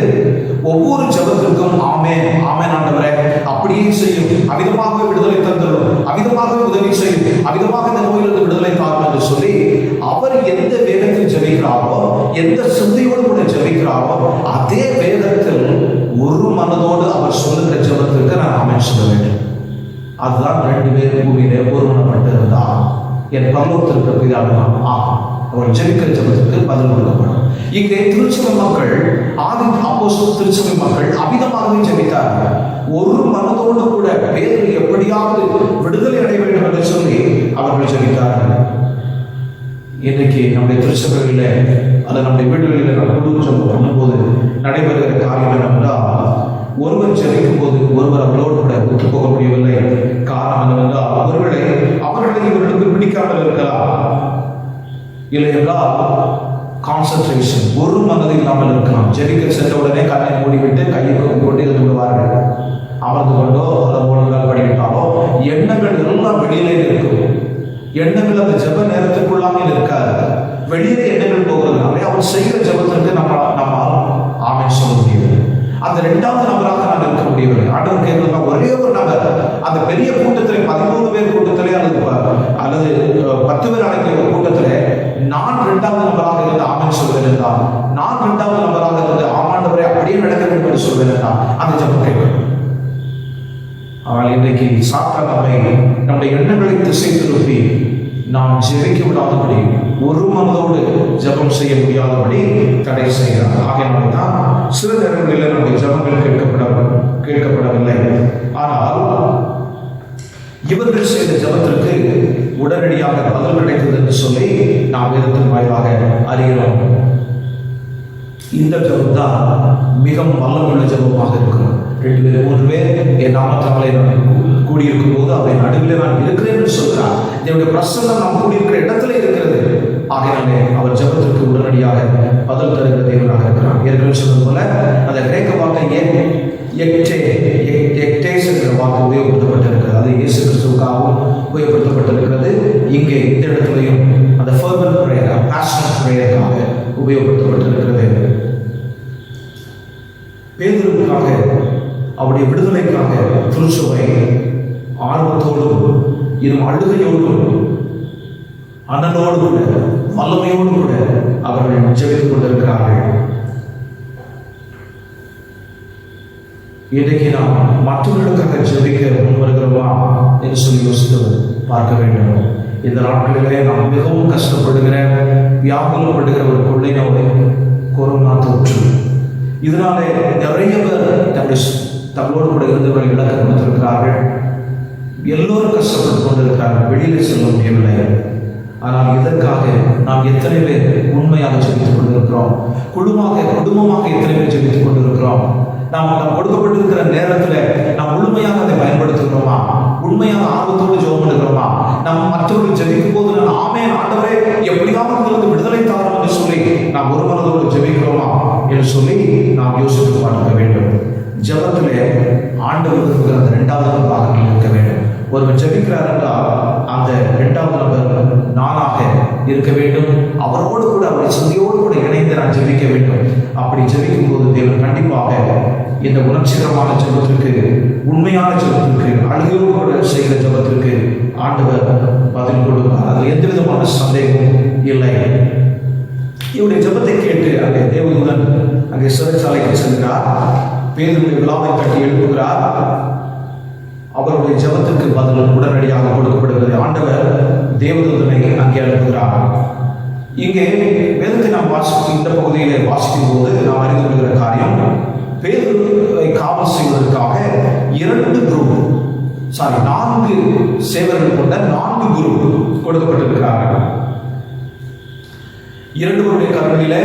ஒவ்வொரு ஜெபத்திற்கும் ஆமென் ஆமென் ஆண்டவரே, அப்படியே செய்யும், அவிதமாக விடுதலை தந்தரும், அவிதமாக உதவி செய்யும், அவிதமாக இந்த நோயிலிருந்து விடுதலை தாரும் என்று சொல்லி அவர் எந்த வேதத்தில் ஜெபிக்கிறாரோ, எந்த சிந்தையோடு கூட ஜெபிக்கிறாரோ, அதே வேதத்தில் ஒரு மனதோடு அவர் சொல்லுகிற ஜெபத்திற்கு நான் ஆமென் சொல்ல வேண்டும். அதுதான் 2 பேர் பூமியிலே ஒருமனப்பட்டு இருந்தார். என் பரலோகத்திற்கு பிதாவே அவர் ஜெபிக்கிற ஜெபத்திற்கு பதில் கொடுக்கப்படும். இங்கே திருச்சபை மக்கள், ஆதி அப்போஸ்தலர் திருச்சபை மக்கள் அமிதமாகவே ஜெபித்தார்கள். ஒரு மனதோடு கூட பேதுரு எப்படியாவது விடுதலை அடைய வேண்டும் என்று சொல்லி அவர்கள் ஜெபித்தார்கள். இன்னைக்கு நம்முடைய திருச்சபைகளில் அல்லது நம்முடைய வீடுகளில் நம்ம குடும்ப ஜெபம் பண்ணும்போது நடைபெறுகிற காரியம் என்னவென்றால், ஒருவர் ஜெபிக்கும் போது ஒருவர் அவர்களோடு கூட ஒத்து போக முடியவில்லை. காரணம் என்னவென்றால், அவர்களை இவர்களுக்கு பிடிக்காமல் இருக்கலாம், இல்லை என்றால் கான்சன்ட்ரேஷன், ஒரு மனதில் இல்லாமல் இருக்கலாம். ஜெபிக்க சென்ற உடனே கண்ணை மூடிவிட்டு கையை கொண்டு இருந்து விடுவார்கள். அமர்ந்து கொண்டோ அல்லது ஓடுங்கள் படிக்கிட்டாலோ எண்ணங்கள் எல்லாம் வெளியிலே இருக்கும். எண்ணங்கள் அந்த ஜெப நேரத்துக்குள்ளாமல் இருக்காது. வெளியிலே எண்ணங்கள் போகிறதுனாலே அவர் செய்கிற ஜெபத்திற்கு நம்ம ஆமென் சொல்ல முடியவில்லை. அந்த 2வது நபராக நான் இருக்க முடியவில்லை. ஆண்டவர் கேட்கிறதா ஒரே ஒரு நபர் அந்த பெரிய கூட்டத்திலே 13 பேர் கூட்டத்திலே அல்லது 10 பேர் அடங்கிய ஒரு கூட்டத்திலே நான் 2வது நபராக இருந்து ஆமென் சொல்வேன் என்றால், நான் 2வது நபராக இருந்து ஆமாண்டவரை அப்படியே நடக்க வேண்டும் என்று சொல்வேன் என்றால் அந்த ஜெபம் கேட்கும். ஆனால் இன்றைக்கு சாத்தான் நம்முடைய எண்ணங்களை திசை திருப்பி நாம் ஜெபிக்க விடாதபடி, ஒரு மனதோடு ஜெபம் செய்ய முடியாதபடி தடை செய்கிறார். ஆகையினால தான் சில நேரங்களில் நம்முடைய ஜெபங்கள் கேட்கப்படவில்லை. ஆனால் இவர்கள் செய்த ஜெபத்திற்கு உடனடியாக பதில் கிடைத்தது என்று சொல்லி நாம் வேதத்தின் வாயிலாக அறிகிறோம். இந்த ஜெபம் தான் மிகவும் வல்லமுள்ள ஜெபமாக இருக்கும். 2 பேர் 3 பேர் என் நாமத்தாலே கூடியிருக்கும் போது அவை நடுவில் நான் இருக்கிறேன் என்று சொல்கிறார். என்னுடைய பிரசன்னம் நாம் கூடியிருக்கிற இடத்துல இருக்கிறது. ஆகையாலே அவர் ஜெபத்திற்கு உடனடியாக பதில் தருகிற தேவனாக இருக்கிறார். ஏற்கனவே சொன்னது போல அந்த கிரேக்க வார்த்தை எக்டேஸ் என்ற வார்த்தை உபயோகப்படுத்தப்பட்டிருக்கிறது. அது இயேசு கிறிஸ்துவுக்காகவும் உபயோகப்படுத்தப்பட்டிருக்கிறது. இங்கே இந்த இடத்துலையும் அந்த ஃபர்வென்ட் பிரேயர், பேஷனேட் பிரேயருக்காக உபயோகப்படுத்தப்பட்டிருக்கிறது. பேதுருவுக்காக, அவருடைய விடுதலைக்காக திருச்சபை ஆர்வத்தோடும் இன்னும் அழுகையோடும் அனலோடு கூட வல்லமையோடு கூட அவர்கள் ஜெபித்துக் கொண்டிருக்கிறார்கள். இன்றைக்கு நாம் மற்றவர்களுக்காக ஜெபிக்க முன் வருகிறோமா என்று சொல்லி யோசித்து பார்க்க வேண்டும். இந்த நாட்களிலே நாம் மிகவும் கஷ்டப்படுகிற, வியாகுலப்படுகிற ஒரு கொள்ளை நோய் கொரோனா தொற்று. இதனாலே நிறைய பேர் தங்களோடு கூட இருந்தவர்கள் இலக்க கொடுத்திருக்கிறார்கள். எல்லோரும் கஷ்டப்பட்டு கொண்டிருக்கிறார்கள். வெளியில் செல்ல முடியவில்லை. ஆனால் இதற்காக நாம் எத்தனை பேர் உண்மையாக ஜெபித்துக் கொண்டிருக்கிறோம்? குடும்பமாக எத்தனை பேர் ஜெபித்துக் கொண்டிருக்கிறோம்? நாம் கொடுக்கப்பட்டிருக்கிற நேரத்தில் நாம் முழுமையாக அதை பயன்படுத்துகிறோமா? உண்மையான ஆர்வத்தோடு ஜெபம் பண்ணுகிறோமா? நாம் மற்றவர்கள் ஜெபிக்கும் போது நான் ஆமென் ஆண்டவரே எப்படியாவது இதிலிருந்து விடுதலை தாரும் என்று சொல்லி நாம் ஒரு மனதோடு ஜெபிக்கிறோமா என்று சொல்லி நாம் யோசித்து பார்க்க வேண்டும். ஜெபத்திலே ஆண்டவர் விரும்புகிற அந்த 2வது நபராக இருக்க வேண்டும். ஒருவர் ஜெபிக்கிறார் என்றால் அந்த 2வது நபர் நானாக இருக்க வேண்டும். அவரோடு கூட அவருடைய சிந்தையோடு கூட இணைந்து நான் ஜெபிக்க வேண்டும். அப்படி ஜெபிக்கும் போது தேவன் கண்டிப்பாக இந்த உணர்ச்சிகரமான ஜெபத்திற்கு, உண்மையான ஜெபத்திற்கு, அழுகையோடு கூட செய்கிற ஜெபத்திற்கு ஆண்டவர் பதில் கொடுப்பார். அதில் எந்த விதமான சந்தேகமும் இல்லை. இவருடைய ஜெபத்தை கேட்டு அங்கே தேவதூதன் அங்கே சிறைச்சாலைக்கு செல்கிறார். பேதுருடைய விழாவை கட்டி எழுப்புகிறார். அவருடைய ஜெபத்திற்கு பதில் உடனடியாக கொடுக்கப்படுகிறது. ஆண்டவர் தேவதூதனை அங்கே அனுப்புகிறார். இங்கே வேதத்தை நாம் இந்த பகுதியிலே வாசிக்கும் போது நாம் அறிந்து கொள்கிற காரியம், பேதுருவை காவல் செய்வதற்காக 4 சேவர்கள் கொண்ட 4 குரு கொடுக்கப்பட்டிருக்கிறார்கள். 2 பேருடைய கரங்களிலே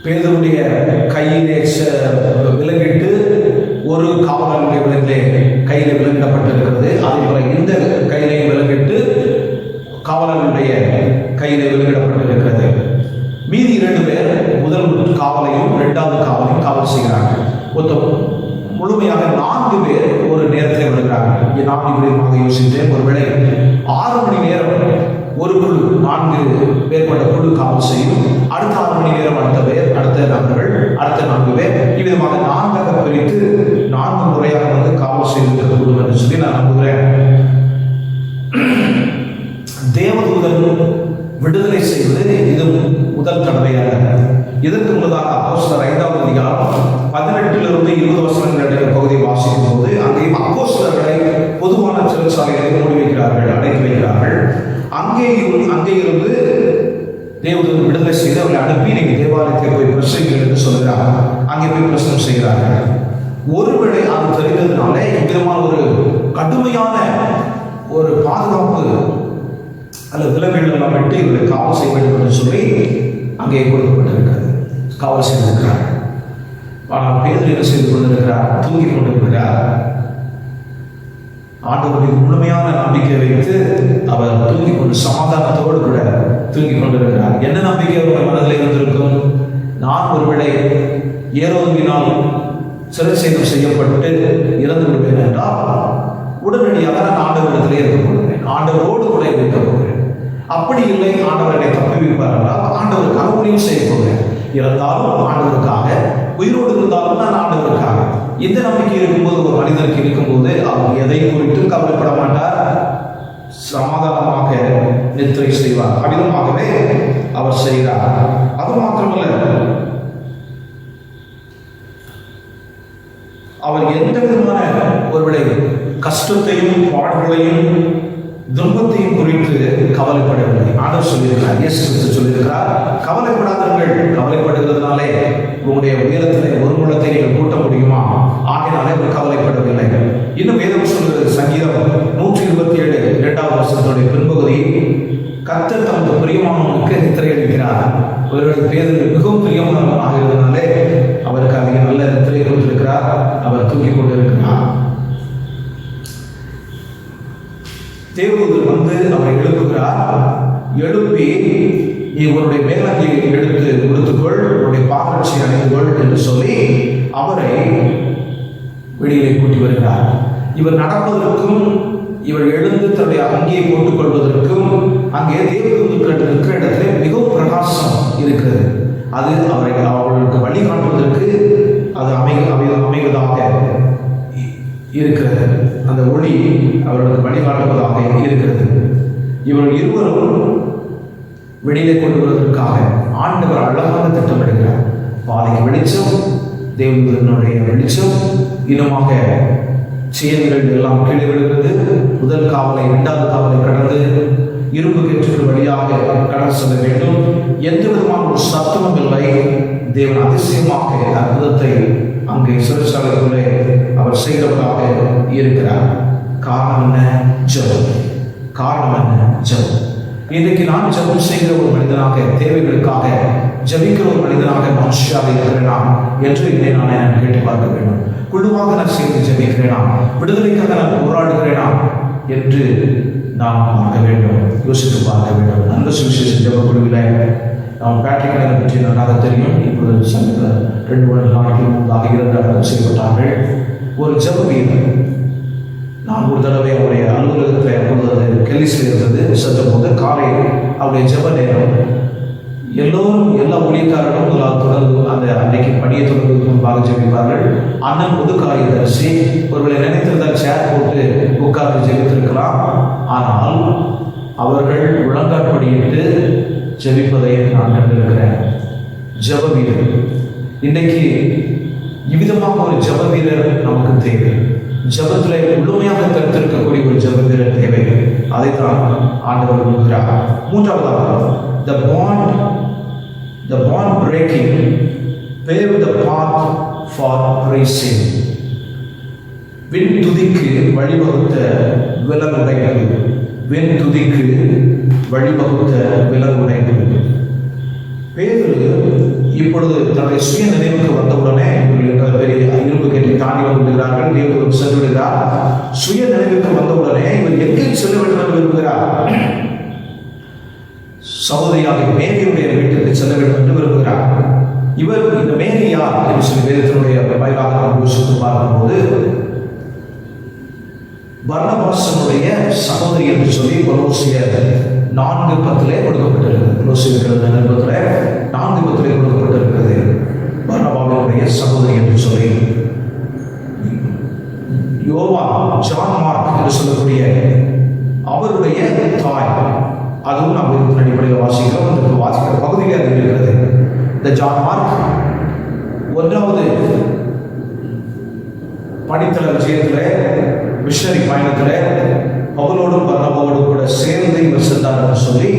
பேதுருடைய கையிலே விலங்கிட்டு, ஒரு காவலனுடைய கையிலே விலங்கிடப்பட்டிருக்கிறது. அதே போல இந்த கையிலே விலங்கிட்டு காவலனுடைய கையிலே விலங்கிடப்பட்டிருக்கிறது. மீதி 2 பேர் முதல் காவலையும் 2வது காவலையும் காவல் செய்கிறார்கள். மொத்தம் முழுமையாக 4 பேர் ஒரு நேரத்தில் வருகிறார்கள். நான் இப்படியாக யோசித்தேன், ஒருவேளை 6 மணி நேரம் ஒரு குழு, 4 பேர் கொண்ட குழு காவல் செய்யும். அடுத்த 6 மணி நேரம் அடுத்த நபர்கள், அடுத்த 4 பேர், இவ்விதமாக 4ஆக பிரித்து 4 முறையாக காவல் செய்திருக்கிற குழு என்று சொல்லி நான் நம்புகிறேன். தேவதூதன் விடுதலை செய்வது இது முதல் தடவையாக. இதற்கு முன்னதாக அப்போஸ்தலர் 5ஆம் அதிகாரம் 18 20 வசனங்கள் பகுதியை வாசிக்கும் போது அங்கே அப்போஸ்தலர்களை பொதுவான சிறைச்சாலைகளை மூடி வைக்கிறார்கள், அடைத்து வைக்கிறார்கள். அங்கே இருந்து தேவதூதன் விடுதலை செய்து அவர்களை அனுப்பி நீங்க தேவாலயத்தை போய் பிரசங்கிகள் என்று சொல்கிறார்கள். அங்கே போய் பிரசனம் செய்கிறார்கள். ஒருவேளை அது தெரிந்ததுனால இவ்விதமான ஒரு கடுமையான ஒரு பாதுகாப்பு அல்லது விலங்குகள் எல்லாம் விட்டு இவர்களை காவல் செய்ய வேண்டும் என்று சொல்லி அங்கே கொடுக்கப்பட்டிருக்கிறது. காவல் செய்திருக்கிறார். ஆனால் பேதுரு என்ன செய்து கொண்டிருக்கிறார்? தூங்கிக் கொண்டிருக்கிறார். ஆண்டவருடைய முழுமையான நம்பிக்கை வைத்து அவர் தூங்கிக் கொண்டு சமாதானத்தோடு கூட தூங்கிக் கொண்டிருக்கிறார். என்ன நம்பிக்கை அவருடைய மனதில் இருந்திருக்கும்? நான் ஒருவேளை ஏரோதுவினால் சிறைச்சேதம் செய்யப்பட்டு இறந்து விடுவேன் என்றால் உடனடியாக நான் ஆண்டவரிடத்திலே இருக்க போகிறேன், ஆண்டவரோடு கூட இருக்க போகிறேன். அப்படி இல்லை, ஆண்டவரை தப்பி வைப்பார் என்றால் ஆண்டவருக்காக ஊழியம் செய்ய போகிறேன். இறந்தாலும் ஆண்டவருக்காக, உயிரோடு இருந்தாலும் நான் ஆண்டவருக்காக. இந்த நம்பிக்கை இருக்கும்போது, ஒரு மனிதனுக்கு இருக்கும்போது அவர் எதை குறித்தும் கவலைப்பட மாட்டார், சமாதானமாக நித்திரை செய்வார். அவ்விதமாகவே அவர் செய்கிறார். அது மாத்திரமல்ல, அவர் எந்த விதமான ஒருவேளை கஷ்டத்தையும் பாடுகளையும் துன்பத்தையும் குறித்து கவலைப்படவில்லை. ஆண்டவர் சொல்லியிருக்கிறார், இயேசு கிறிஸ்து சொல்லியிருக்கிறார், கவலைப்படாதீர்கள், கவலைப்படுகிறதுனாலே உங்களுடைய உயரத்திலே ஒரு முழத்தை நீங்கள் கூட்ட முடியுமா? ஆகையினாலே அவர் கவலைப்படவில்லை. இன்னும் வேதம் சொல்கிறது, சங்கீதம் 127 2வது வசனத்துடைய பின்பகுதி, கர்த்தர் தமது பிரியமானவனுக்கு நித்திரை அளிக்கிறார். ஒருவருடைய பேதுரு மிகவும் பிரியமானவனாக இருந்தனாலே அவருக்கு அதிக நல்ல நித்திரை கொடுத்திருக்கிறார். அவர் தூக்கிக் கொண்டிருக்கிறார். தேவதூதர் வந்து அவரை எழுப்புகிறார். எழுப்பி, நீ உன்னுடைய மேலங்கியை எடுத்து கொடுத்துக்கொள், உன்னுடைய பாதரட்சி அணிந்துகொள் என்று சொல்லி அவரை வெளியிலே கூட்டி வருகிறார். இவர் நடப்பதற்கும் இவர் எழுந்து தன்னுடைய அங்கியை போட்டுக் கொள்வதற்கும் அங்கே தேவதூதர் இருக்கிற இடத்துல மிகவும் பிரகாசம் இருக்கிறது. அது அவர்களுக்கு வழிகாட்டுவதற்கு அது அமைவதாக இருக்கிறது. அந்த ஒளி அவர்களுக்கு வழிகாட்டுவதாக இருக்கிறது. இவர்கள் இருவரும் வெளியிலே கொண்டு வருவதற்காக ஆண்டவர் அழகாக திட்டமிடுகிறார். பாதைக்கு வெளிச்சம், தேவதூதனுடைய வெளிச்சம், இன்னுமாக செயல்கள் எல்லாம் கீழே விழுகிறது. முதல் காவலை 2வது காவலை கடந்து இரும்பு கேற்றுகள் வழியாக கடந்து செல்ல வேண்டும். எந்த விதமான ஒரு சத்தமும் இல்லை. தேவன் அதிசயமாக அற்புதத்தை அங்கே சிறைச்சாலைக்குள்ளே அவர் செய்கிறவராக இருக்கிறார். காரணம் என்ன? ஜெபம். காரணம் என்ன? ஜெபம். இன்றைக்கு நான் ஜெபம் செய்கிற ஒரு மனிதனாக, தேவைகளுக்காக ஜெபிக்கிற ஒரு மனிதனாக மனுஷியாக இருக்கிறேனா என்று என்னை நான் கேட்டு பார்க்க வேண்டும். குழுவாக நான் சேர்ந்து ஜெபிக்கிறேனா, விடுதலைக்காக நான் போராடுகிறேனா என்று நாம் பார்க்க வேண்டும், யோசித்து பார்க்க வேண்டும். நல்ல சுவிசேஷ ஜெப குழுவில் நாம் பேட்ரிக் கடனை பற்றி நன்றாக தெரியும். இப்பொழுது சமீபத்தில் 2-3 நாட்கள் முன்பாக 2 அடக்கம் செய்யப்பட்டார்கள். ஒரு ஜெப வீரர், நான் ஒரு தடவை அவருடைய அலுவலகத்தில் அப்பொழுது கெலிஸில் இருந்தது. சற்று போது காலை அவருடைய ஜெப நேரம். எல்லோரும், எல்லா ஊழியக்காரர்களும் தொடர்ந்து அந்த அன்றைக்கு பணியை தொடர்ந்து முன்பாக ஜெபிப்பார்கள். அண்ணன் பொது காரியதரிசி ஒருவேளை நினைத்திருந்தால் சேர் போட்டு உட்கார்ந்து ஜெபித்திருக்கலாம். ஆனால் அவர்கள் முழங்காற்படியிட்டு ஜெபிப்பதை நான் கண்டிருக்கிறேன். ஜெப வீரர். இன்றைக்கு இவ்விதமாக ஒரு ஜெப வீரர் நமக்கு தேவை. ஜபத்திலே முழுமையாக கருத்திருக்கக்கூடிய ஒரு ஜப வீரர் தேவை. அதைத்தான் ஆண்டவர் விரும்புகிறார். மூன்றாவதாக the bond breaking pave the path for praising. விண் துதிக்கு வழிவகுத்த விலங்குடைகள், விண் துதிக்கு வழிவகுத்த விலங்குடைகள். பேதுரு இப்பொழுது தன்னுடைய சுய நினைவுக்கு வந்தவுடனே பெரிய இரும்பு கேட்டை தாண்டி வந்துவிடுகிறார்கள். தேவதூதன் சென்று விடுகிறார். சுய நினைவுக்கு வந்தவுடனே இவர் எங்கே செல்ல வேண்டும் என்று விரும்புகிறார்? சகோதரியாக மேரியுடைய வீட்டிற்கு செல்ல வேண்டும் என்று விரும்புகிறார். இவர் இந்த மேரி யார் என்று சொல்லி வேதத்தினுடைய வாயிலாக நாம் யோசித்து பார்க்கும்போது, பர்னபாசனுடைய சகோதரி என்று சொல்லி கொலோசியர் 4:10 கொடுக்கப்பட்டிருக்கிறது. கொலோசியர் நிருபத்தில் 4:10 கொடுக்கப்பட்டிருக்கிறது. பர்னபாவினுடைய சகோதரி என்று சொல்லி ஜான் மார்க் என்று சொல்லக்கூடிய அவருடைய தாய், அதுவும் நாம் வேதத்தின் அடிப்படையில் வாசிக்கிறோம். இந்த வாசிக்கிற பகுதியிலே அது இருக்கிறது. இந்த ஜான் மார்க் 1வது படித்தள விஷயத்தில் மிஷனரி பயணத்தில் பவுலோடும் பர்னபாவோடும் கூட சேர்ந்து இவர் சென்றார் என்று சொல்லி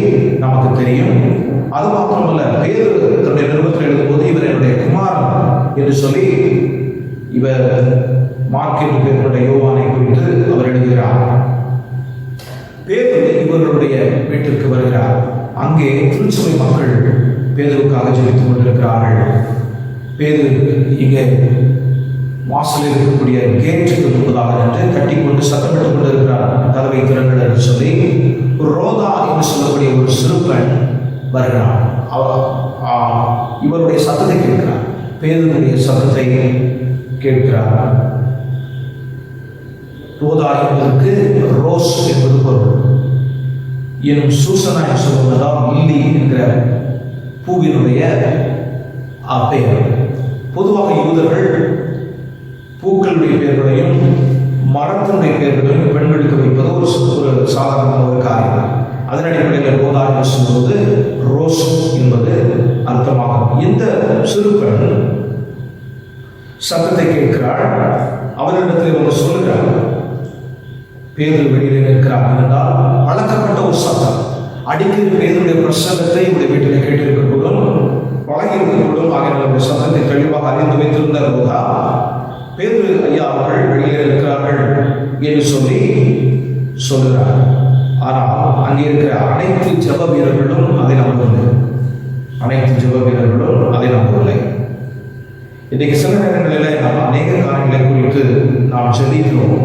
நமக்கு தெரியும். அது மாத்திரமல்ல, பேதுரு தன்னுடைய நிருபத்தில் எழுதும்போது இவர் என்னுடைய குமாரன் என்று சொல்லி இவர் மார்க் என்று பேருடைய யோவானை குறித்து அவர் எழுதுகிறார். பேதுரு இவர்களுடைய வீட்டிற்கு வருகிறார். அங்கே திருச்சபை மக்கள் பேதுருக்காக ஜெபித்துக் கொண்டிருக்கிறார்கள். பேதுரு இங்கே வாசலில் இருக்கக்கூடிய கேட்டுக்கு முன்பதாக நின்று கட்டிக்கொண்டு சத்தமிட்டுக் கொண்டிருக்கிறார். கதவை திறங்கள் என்று சொல்லி ரோதா என்று சொல்லக்கூடிய ஒரு சிறுப்பெண் வருகிறார். இவருடைய சத்தத்தை கேட்கிறார். பேதுருடைய சத்தத்தை கேட்கிறார். ரோதா என்பதற்கு ரோஸ் என்பது பொருள். எனும் சூசனா என்று சொல்வதுதான் லில்லி என்கிற பூவினுடைய பெயர். பொதுவாக யூதர்கள் பூக்களுடைய பெயர்களையும் மரத்தினுடைய பெயர்களையும் பெண்களுக்கு வைப்பது ஒரு சாதாரணமான ஒரு காரியம். அதன் அடிப்படையில் ரோதா என்று சொல்வது ரோஸ் என்பது அர்த்தமாகும். இந்த சிறுபெண் சத்தத்தை கேட்கிறாள். அவரிடத்தில் இவங்க சொல்லுகிறார், பேதுரு வெளியிலே நிற்கிறார் என்றால் வழக்கப்பட்ட ஒரு சத்தம். அடிக்கடி பேதுருடைய பிரசங்கத்தை இவருடைய வீட்டில் கேட்டிருக்கக்கூடும், பழகி இருக்கக்கூடும். ஆகிய சத்தத்தை தெளிவாக அறிந்து வைத்திருந்த ரோதா, பேதுரு ஐயா அவர்கள் வெளியே இருக்கிறார்கள் என்று சொல்லி சொல்லுகிறார். ஆனால் அங்கே இருக்கிற அனைத்து ஜெப வீரர்களும் அதை நம்பவில்லை. அனைத்து ஜெப வீரர்களும் அதை நம்பவில்லை. இன்றைக்கு சில நேரங்களில் நாம் அநேக காரியங்களை குறித்து நாம் ஜெபிக்கிறோம்.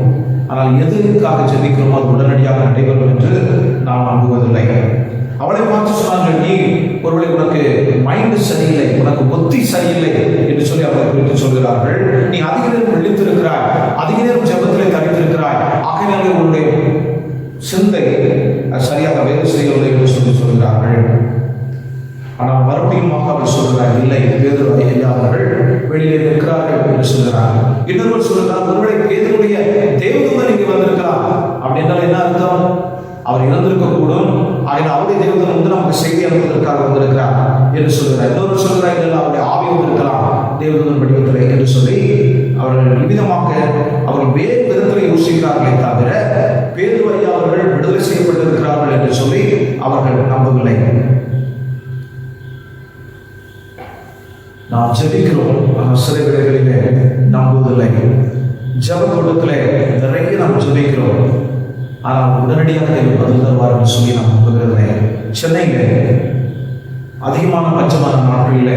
ஆனால் எதற்காக ஜெபிக்கிறோமோ அது உடனடியாக நடைபெறும் என்று நாம் நம்புவதில்லை. அவளை பார்த்து சொன்னார்கள், நீ ஒருவேளை உனக்கு மைண்டு சரியில்லை, உனக்கு புத்தி சரியில்லை என்று சொல்லி அவளை குறித்து சொல்கிறார்கள். நீ அதிக நேரம் விழித்திருக்கிறாய், அதிக நேரம் ஜெபத்திலே தரித்திருக்கிறாய், ஆகையினாலே உன்னுடைய சிந்தை சரியாக வேறு செய்யவில்லை என்று சொல்லி சொல்கிறார்கள். ஆனால் மறுபடியும் அவர் சொல்கிறார், இல்லை, பேதுரு ஐயா அவர்கள் வெளியே இருக்கிறார்கள் என்று சொல்கிறார்கள். இன்னொருவர் சொல்கிறார், ஒருவேளை பேதுருடைய தேவதூதன் இங்கே வந்திருக்கிறார். அப்படி என்றால் என்ன அர்த்தம்? அவர் இறந்திருக்கக்கூடும். ஆனால் அவருடைய தேவதூதன் வந்து நமக்கு செய்தி அனுப்புவதற்காக வந்திருக்கிறார் என்று சொல்கிறார். இன்னொரு சொல்கிறார், இல்லை, அவருடைய ஆவி வந்திருக்கலாம் தேவதூதன் வடிவத்தில் என்று சொல்லி அவர்கள் இவ்விதமாக அவர்கள் வேறு விதத்தில் யோசிக்கிறார்களே தவிர பேதுரு ஐயா அவர்கள் விடுதலை செய்யப்பட்டிருக்கிறார்கள் என்று சொல்லி அவர்கள் நம்பவில்லை. நாம் ஜெபிக்கிறோம், ஆனால் சில வேளைகளிலே நம்புவதில்லை. ஜெப கூட்டத்திலே நிறைய நாம் ஜெபிக்கிறோம், ஆனால் உடனடியாக பதில் தருவார் என்று சொல்லி நாம் நம்புகிறதில்லை. சென்னையில் அதிகமான பட்சமான நாட்களில்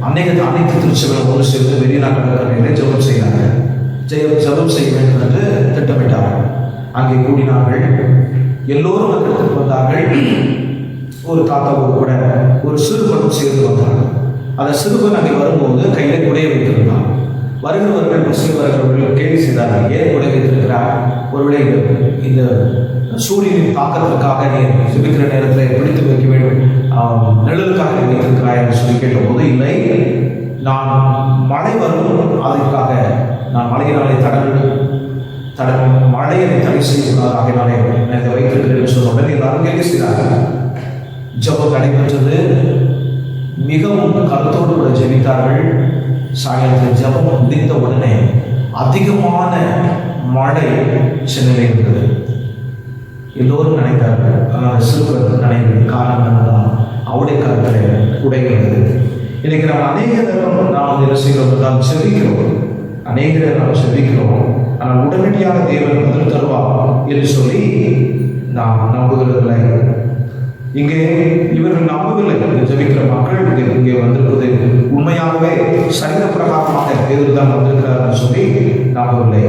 அனைத்து திருச்சபைகள் ஒன்று சேர்ந்து மெரினா கடற்கரையிலே ஜெபம் செய்கிறாங்க. ஜெபம் செய்ய வேண்டும் என்று திட்டமிட்டார்கள். அங்கே கூடினார்கள். எல்லோரும் அந்த இடத்துக்கு வந்தார்கள். ஒரு தாத்தாவோடு கூட ஒரு சிறுவனும் சேர்ந்து வந்தார்கள். அந்த சிறுவன் அங்கே வரும்போது கையில் குடைய வைத்திருந்தான். வருகிறவர்கள் முஸ்லிம் வருகிறவர்கள் கேள்வி செய்தார்கள், ஏன் குடை வைத்திருக்கிறார்? ஒருவேளை இந்த சூரியனின் தாக்கத்திற்காக நீ ஜெபிக்கிற நேரத்தில் பிடித்து வைக்க வேண்டும், நிழலுக்காக வைத்திருக்கிறாய் என்று சொல்லி கேட்டபோது, இல்லை, நான் மழை வரும், அதற்காக நான் மழையினாலே மழையை தடை செய்யக்கூடாது, நானே இதை வைத்திருக்கிறேன் என்று சொன்ன எல்லாரும் கேள்வி செய்தார்கள். ஜெபம் நடைபெற்றது. மிகவும் கருத்தோடு கூட ஜெபித்தார்கள். சாயந்தரம் ஜெபம் முடிந்த உடனே அதிகமான மழை சென்னையில் இருந்தது. எல்லோரும் நினைத்தார்கள். ஆனால் சிறுவர் நினைவு காரணம் தான் அவருடைய காலத்தில் உடை இருந்தது. இன்னைக்கு நாம் அநேக நேரம் நாம் என்ன செய்கிறோம் தான் செபிக்கிறோம், அநேக நேரம் நாம் செபிக்கிறோம். ஆனால் உடனடியாக தேவன் பதில் தருவார் என்று சொல்லி நாம் நம்புகிறதில்லை. இங்கே இவர்கள் நம்பவில்லை. ஜெபிக்கிற மக்கள் இங்கே வந்திருப்பது உண்மையாகவே சரீர பிரகாரமாக பேதர் வந்திருக்கிறார் சொல்லி நம்பவில்லை.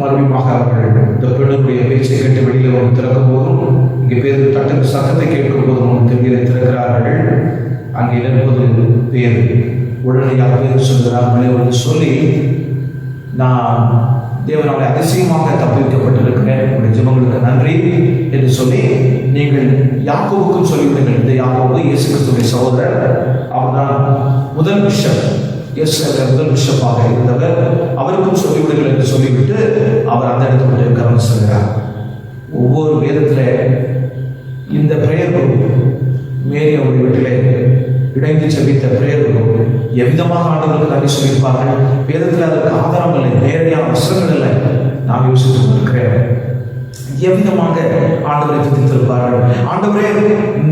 மறுபடியும் அவர்கள் இந்த பெண்ணுடைய பேச்சை கேட்டு வெளியில் வந்து திறக்கும் போதும், இங்கே பேதர் தட்டு சத்தத்தை கேட்கும் போதும் தெரியலை திறக்கிறார்கள். அங்கே நிற்பது பேதர். உடனடியாக பேதர் சொல்கிறார், வந்து சொல்லி, நான் தேவனாலே அதிசயமாக தப்பிக்கப்பட்டிருக்கிறேன், உங்களுடைய ஜெபங்களுக்கு நன்றி என்று சொல்லி நீங்கள் யாக்கோபுக்கும் சொல்லிவிடுங்கள். இந்த யாக்கோபு இயேசு கிறிஸ்துவின் சகோதரர். அவர்தான் முதல் பிஷப், முதல் பிஷப்பாக இருந்தவர். அவருக்கும் சொல்லிவிடுங்கள் என்று சொல்லிவிட்டு அவர் அந்த இடத்துல கவனம் செல்கிறார். ஒவ்வொரு வேதத்தில் இந்த பிரேயர் மேரி அவருடைய வீட்டிலே இணைந்து செபித்த பிரேயர்களும் எவ்விதமாக ஆண்டவர்களுக்கு நன்றி சொல்லியிருப்பார்கள். வேதத்தில் அதற்கு ஆதாரம் இல்லை, நேரடியான வசனங்கள் இல்லை. நான் யோசித்து கொண்டிருக்கிறேன், எவ்விதமாக ஆண்டவரை துதித்திருப்பார்கள். ஆண்டவரே,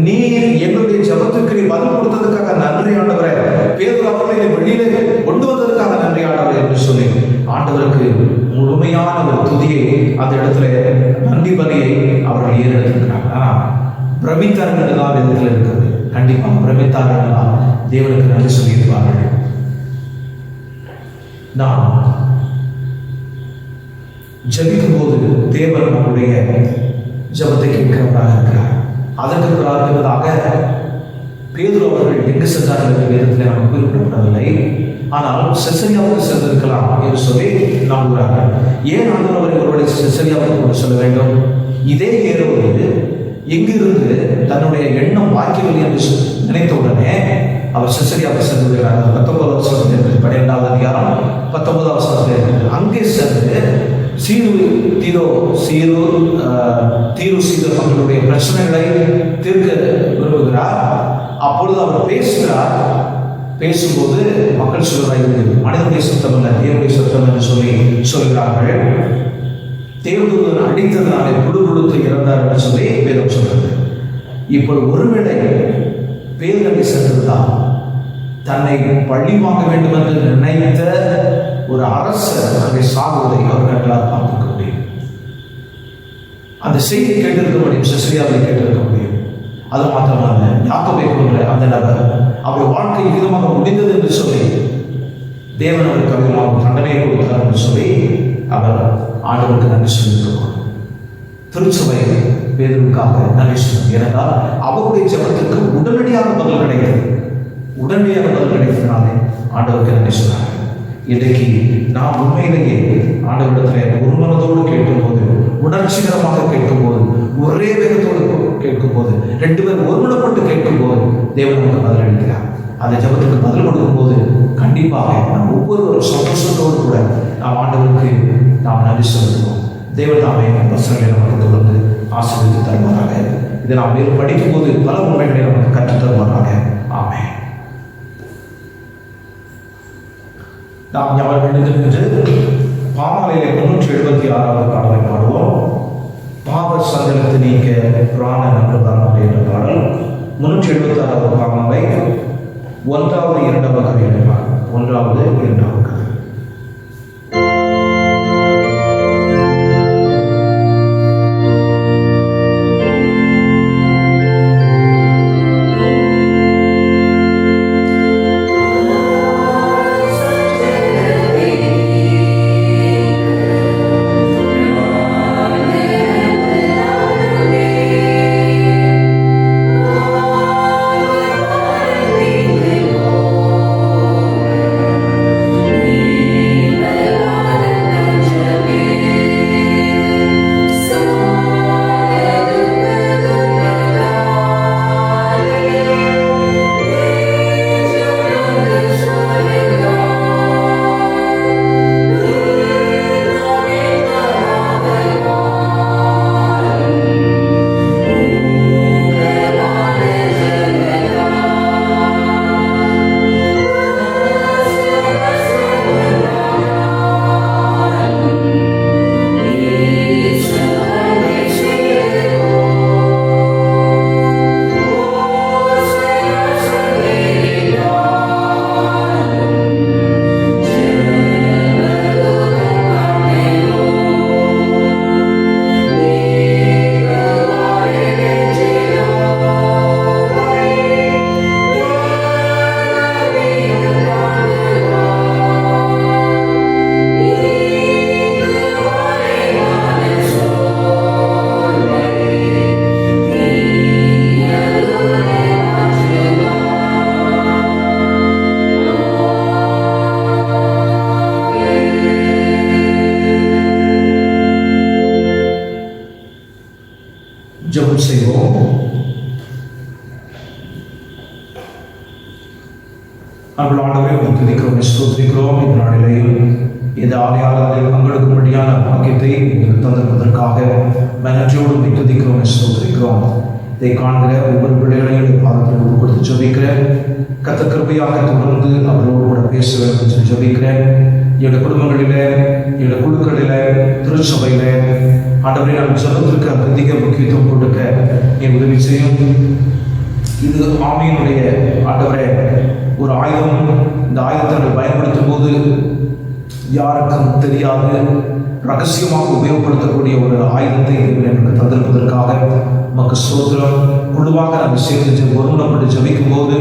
நீர் எங்களுடைய ஜபத்துக்கு நீ பதில் கொடுத்ததுக்காக நன்றி ஆண்டவரே, பேதுரு அவர்களை வெளியிலே கொண்டு வந்ததற்காக நன்றி ஆண்டவரே என்று சொல்லி ஆண்டவருக்கு முழுமையான ஒரு துதியை அந்த இடத்துல நன்றி பலியை அவர்கள் ஏறெடுத்திருக்கிறார்கள். ஆனால் பிரமித்தார்கள் தான் வேதத்தில் இருக்கிறது. கண்டிப்பாக பிரமித்தார்கள் தேவனுக்கு நன்றி சொல்லியிருப்பார்கள். நாம் ஜபிக்கும் போது தேவன் நம்முடைய ஜபத்தை கேட்கிறவராக இருக்கிறார். அதற்கு பிறகு பேதுரு அவர்கள் எங்கு சென்றார்கள் என்ற வேதத்தில் நமக்கு குறிப்பிடப்படவில்லை. ஆனால் செசரியாவுக்கு சென்றிருக்கலாம் என்று சொல்லி நம்புகிறார்கள். ஏன் ஆண்டவரை ஒருவரை செசரியாவுக்கு கொண்டு சொல்ல வேண்டும்? இதே ஏறுவது எங்கிருந்து தன்னுடைய எண்ணம் வாய்க்கவில்லை என்று நினைத்த உடனே அவர் செசரியாவுக்கு சென்று விடுகிறார். 19வது வசனத்தில் 12வது அதிகாரம் 19வது வசனத்தில் அங்கே சென்று தீரு சீதோ மக்களுடைய பிரச்சனைகளை தீர்க்க விரும்புகிறார். அப்பொழுது அவர் பேசுகிறார். பேசும்போது மக்கள் சொல்கிறார்கள், மனிதனுடைய சுத்தம் அல்ல, தேவனுடைய சுத்தம் என்று சொல்லி சொல்கிறார்கள். தேவதூதன் அடித்ததனாலே குடுகுடுத்து இறந்தார் என்று சொல்லி வேதம் சொல்றது. இப்பொழுது ஒருவேளை பேதனை சென்றிருந்தால் தன்னை பழி வாங்க வேண்டும் என்று நினைத்த ஒரு அரசர் அங்கே சாகுவதை அவர்களால் பார்க்க முடியும். அந்த செய்தி கேட்டிருக்க முடியும், செசரியாவை கேட்டிருக்க முடியும். அது மாத்திரமல்ல, யாக்கோபை கொன்ற அந்த நபர் அவருடைய வாழ்க்கை விதமாக முடிந்தது என்று சொல்லி தேவன் அவருக்கு அதிகமாக தண்டனையை கொடுத்தார் என்று சொல்லி அவர் ஆண்டவருக்கு நன்றி சொல்லியிருக்கணும். திருச்சபை பேதருக்காக நன்றி சொல்லும். ஏனென்றால் அவருடைய ஜபத்திற்கு உடனடியாக பதில் கிடைத்தது. உடனடியாக பதில் கிடைத்ததுனாலே ஆண்டவருக்கு நன்றி சொன்னார். இன்றைக்கு நாம் உண்மையிலேயே ஆண்டவரிடத்தில் ஒரு மனதோடு கேட்கும்போது, உணர்ச்சிகரமாக கேட்கும்போது, ஒரே வேகத்தோடு கேட்கும்போது, 2 பேர் ஒருமனப்பட்டு கேட்கும்போது தேவன் நமக்கு பதில் அளிக்கிறார். அந்த ஜபத்துக்கு பதில் கொடுக்கும்போது கண்டிப்பாக நாம் ஒவ்வொருவரும் சந்தோஷத்தோடு கூட நாம் ஆண்டவருக்கு நாம் நன்றி செலுத்துவோம். தேவன் தாமே வசனங்களை நமக்கு தொடர்ந்து ஆசீர்வதித்து தருவாராக. இதை நாம் மேலும் படிக்கும்போது பல உண்மைகளை நமக்கு கற்றுத் தருவாராக. ஆமென். நாம் யாவர் எழுந்திருந்து பாமாலையிலே 376வது பாடலை பாடுவோம். பாவ சஞ்சலத்தை நீக்க பிராண நன்றுதான் என்ற பாடல் 376வது பாமாலை 1வது 2வது கவிதை. 1வது 2வது கவிதை. ஜெபம் செய்வோம். அன்புள்ள ஆண்டவரே, உம்மை துதிக்கிறோம், ஸ்தோத்திரிக்கிறோம். இந்த நாளிலேயும் இந்த ஆலயத்தில் பங்கெடுக்கும்படியான பாக்கியத்தை எங்களுக்கு தந்திருப்பதற்காக நன்றியோடு உம்மை துதிக்கிறோம், ஸ்தோத்திரிக்கிறோம். இதை காண்கிற ஒவ்வொரு பிள்ளைகளையும் பாதத்தில் கொடுத்து ஜெபிக்கிறேன். கர்த்தர் கிருபையாக தொடர்ந்து அவர்களோடு கூட பேச வேண்டும் என்று ஜெபிக்கிறேன். எங்களுடைய குடும்பங்களிலே, எங்களுடைய குழுக்களில, திருச்சபையில ஆண்டவரே, நான் ஜெபத்திற்கு அதிக முக்கியத்துவம் கொடுக்க என் உதவி செய்யும். இது ஆவியினுடைய ஆண்டவரே ஒரு ஆயுதம். இந்த ஆயுதத்தை பயன்படுத்தும் போது யாருக்கும் தெரியாது ரகசியமாக உபயோகப்படுத்தக்கூடிய ஒரு ஆயுதத்தை எனக்கு தந்திருப்பதற்காக உமக்கு ஸ்தோத்திரம். குழுவாக நாங்கள் சேர்ந்து ஒருமுறைப்பட்டு ஜபிக்கும் போது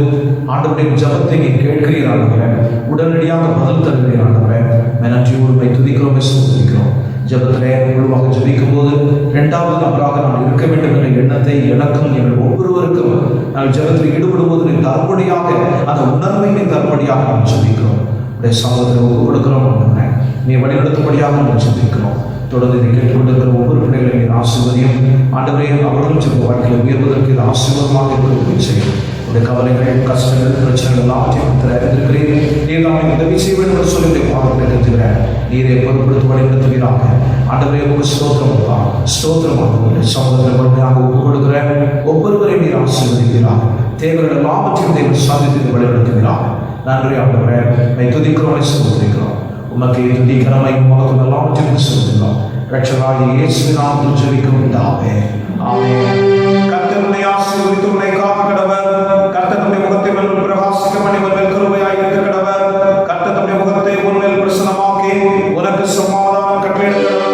ஆண்டவருடைய ஜபத்தை நீ கேட்கிறீர் ஆண்டவரே, உடனடியாக பதில் தருகிறீர் ஆண்டவரே. நன்றியோடு உம்மை துதிக்கிறோம், ஸ்தோத்திரிக்கிறோம். ஜபத்திலே குழுவாக ஜபிக்கும் போது இரண்டாவது நபராக நான் இருக்க வேண்டும் என்ற எண்ணத்தை எனக்கும் எங்கள் ஒவ்வொருவருக்கும் நாங்கள் ஜபத்தில் ஈடுபடும் போது நீ தற்படியாக அந்த உணர்வை நீ தற்படியாக நாம் ஜபிக்கிறோம். உடைய சமூகத்தில் கொடுக்கிறோம். நீ வழிநடத்தும்படியாக நாம் ஜபிக்கிறோம். தொடர்ந்து இதை கேட்டுக்கொண்டிருக்கிற ஒவ்வொரு பிள்ளைகளையும் நீர் ஆசீர்வதியும். ஆண்டவரே, அவர்களும் சில வாழ்க்கையில் உயர்வதற்கு இது ஆசீர்வாதமாக இருக்க செய்யும். உடைய கவலைகள், கஷ்டங்கள், பிரச்சனைகள் எல்லாவற்றையும் அறிந்திருக்கிறேன். நீர் நாம் உதவி செய்ய வேண்டும் என்று சொல்லி பாவத்தை நிறுத்துகிறேன். நீரை பொருட்படுத்த வழிநடத்துவீராக. ஆண்டவரே, உங்கள் ஸ்தோத்திரம் ஸ்தோத்திரமாக உடைய சமூகத்தில் முழுமையாக ஒப்புக் கொடுக்கிறேன். ஒவ்வொருவரையும் நீர் ஆசீர்வதிக்கிறார். தேவைகள் எல்லாவற்றையும் தேவை சாதித்து வழிநடத்துகிறார். நன்றி ஆண்டவரே, உம்மை துதிக்கிறோம், ஸ்தோத்திரிக்கிறோம். உமக்கு துதி கடமை மகத்துவம் எல்லாவற்றையும் செலுத்துகிறோம். இரட்சகராகிய இயேசுவின் நாமத்தில் ஜெபிக்கிறோம் பிதாவே, ஆமென். கர்த்தர் உம்மை ஆசீர்வதித்து உம்மை காக்க கடவர். கர்த்தர் தம்முடைய முகத்தை உன்மேல் பிரகாசிக்க பண்ணி உன்மேல் கிருபையாய் இருக்க கடவர். கர்த்தர் தம்முடைய முகத்தை உன்மேல் பிரசன்னமாக்கி உனக்கு சமாதானம் கட்டளையிட கடவர்.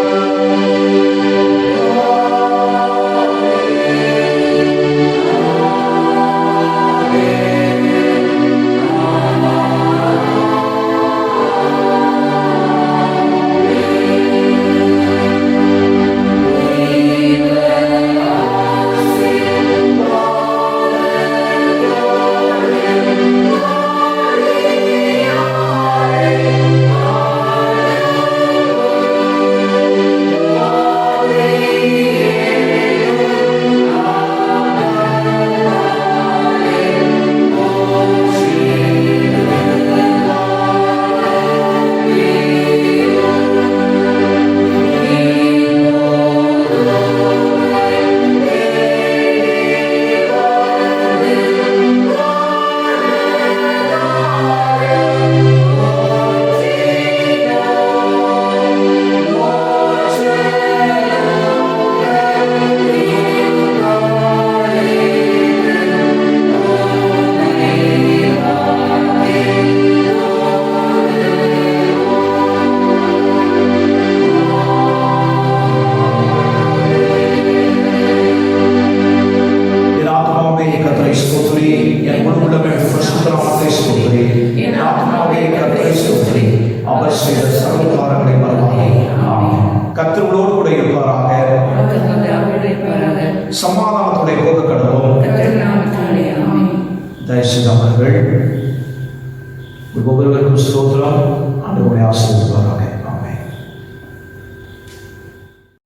கர்த்தரோடு கூட இருப்பாராக. சமாதானத்துடைய போக கடவும். தயவுசெய்து அவர்கள் ஒவ்வொருவருக்கும் ஸ்தோத்திரம். ஆண்டவரை ஆசீர்வதிப்பாராக.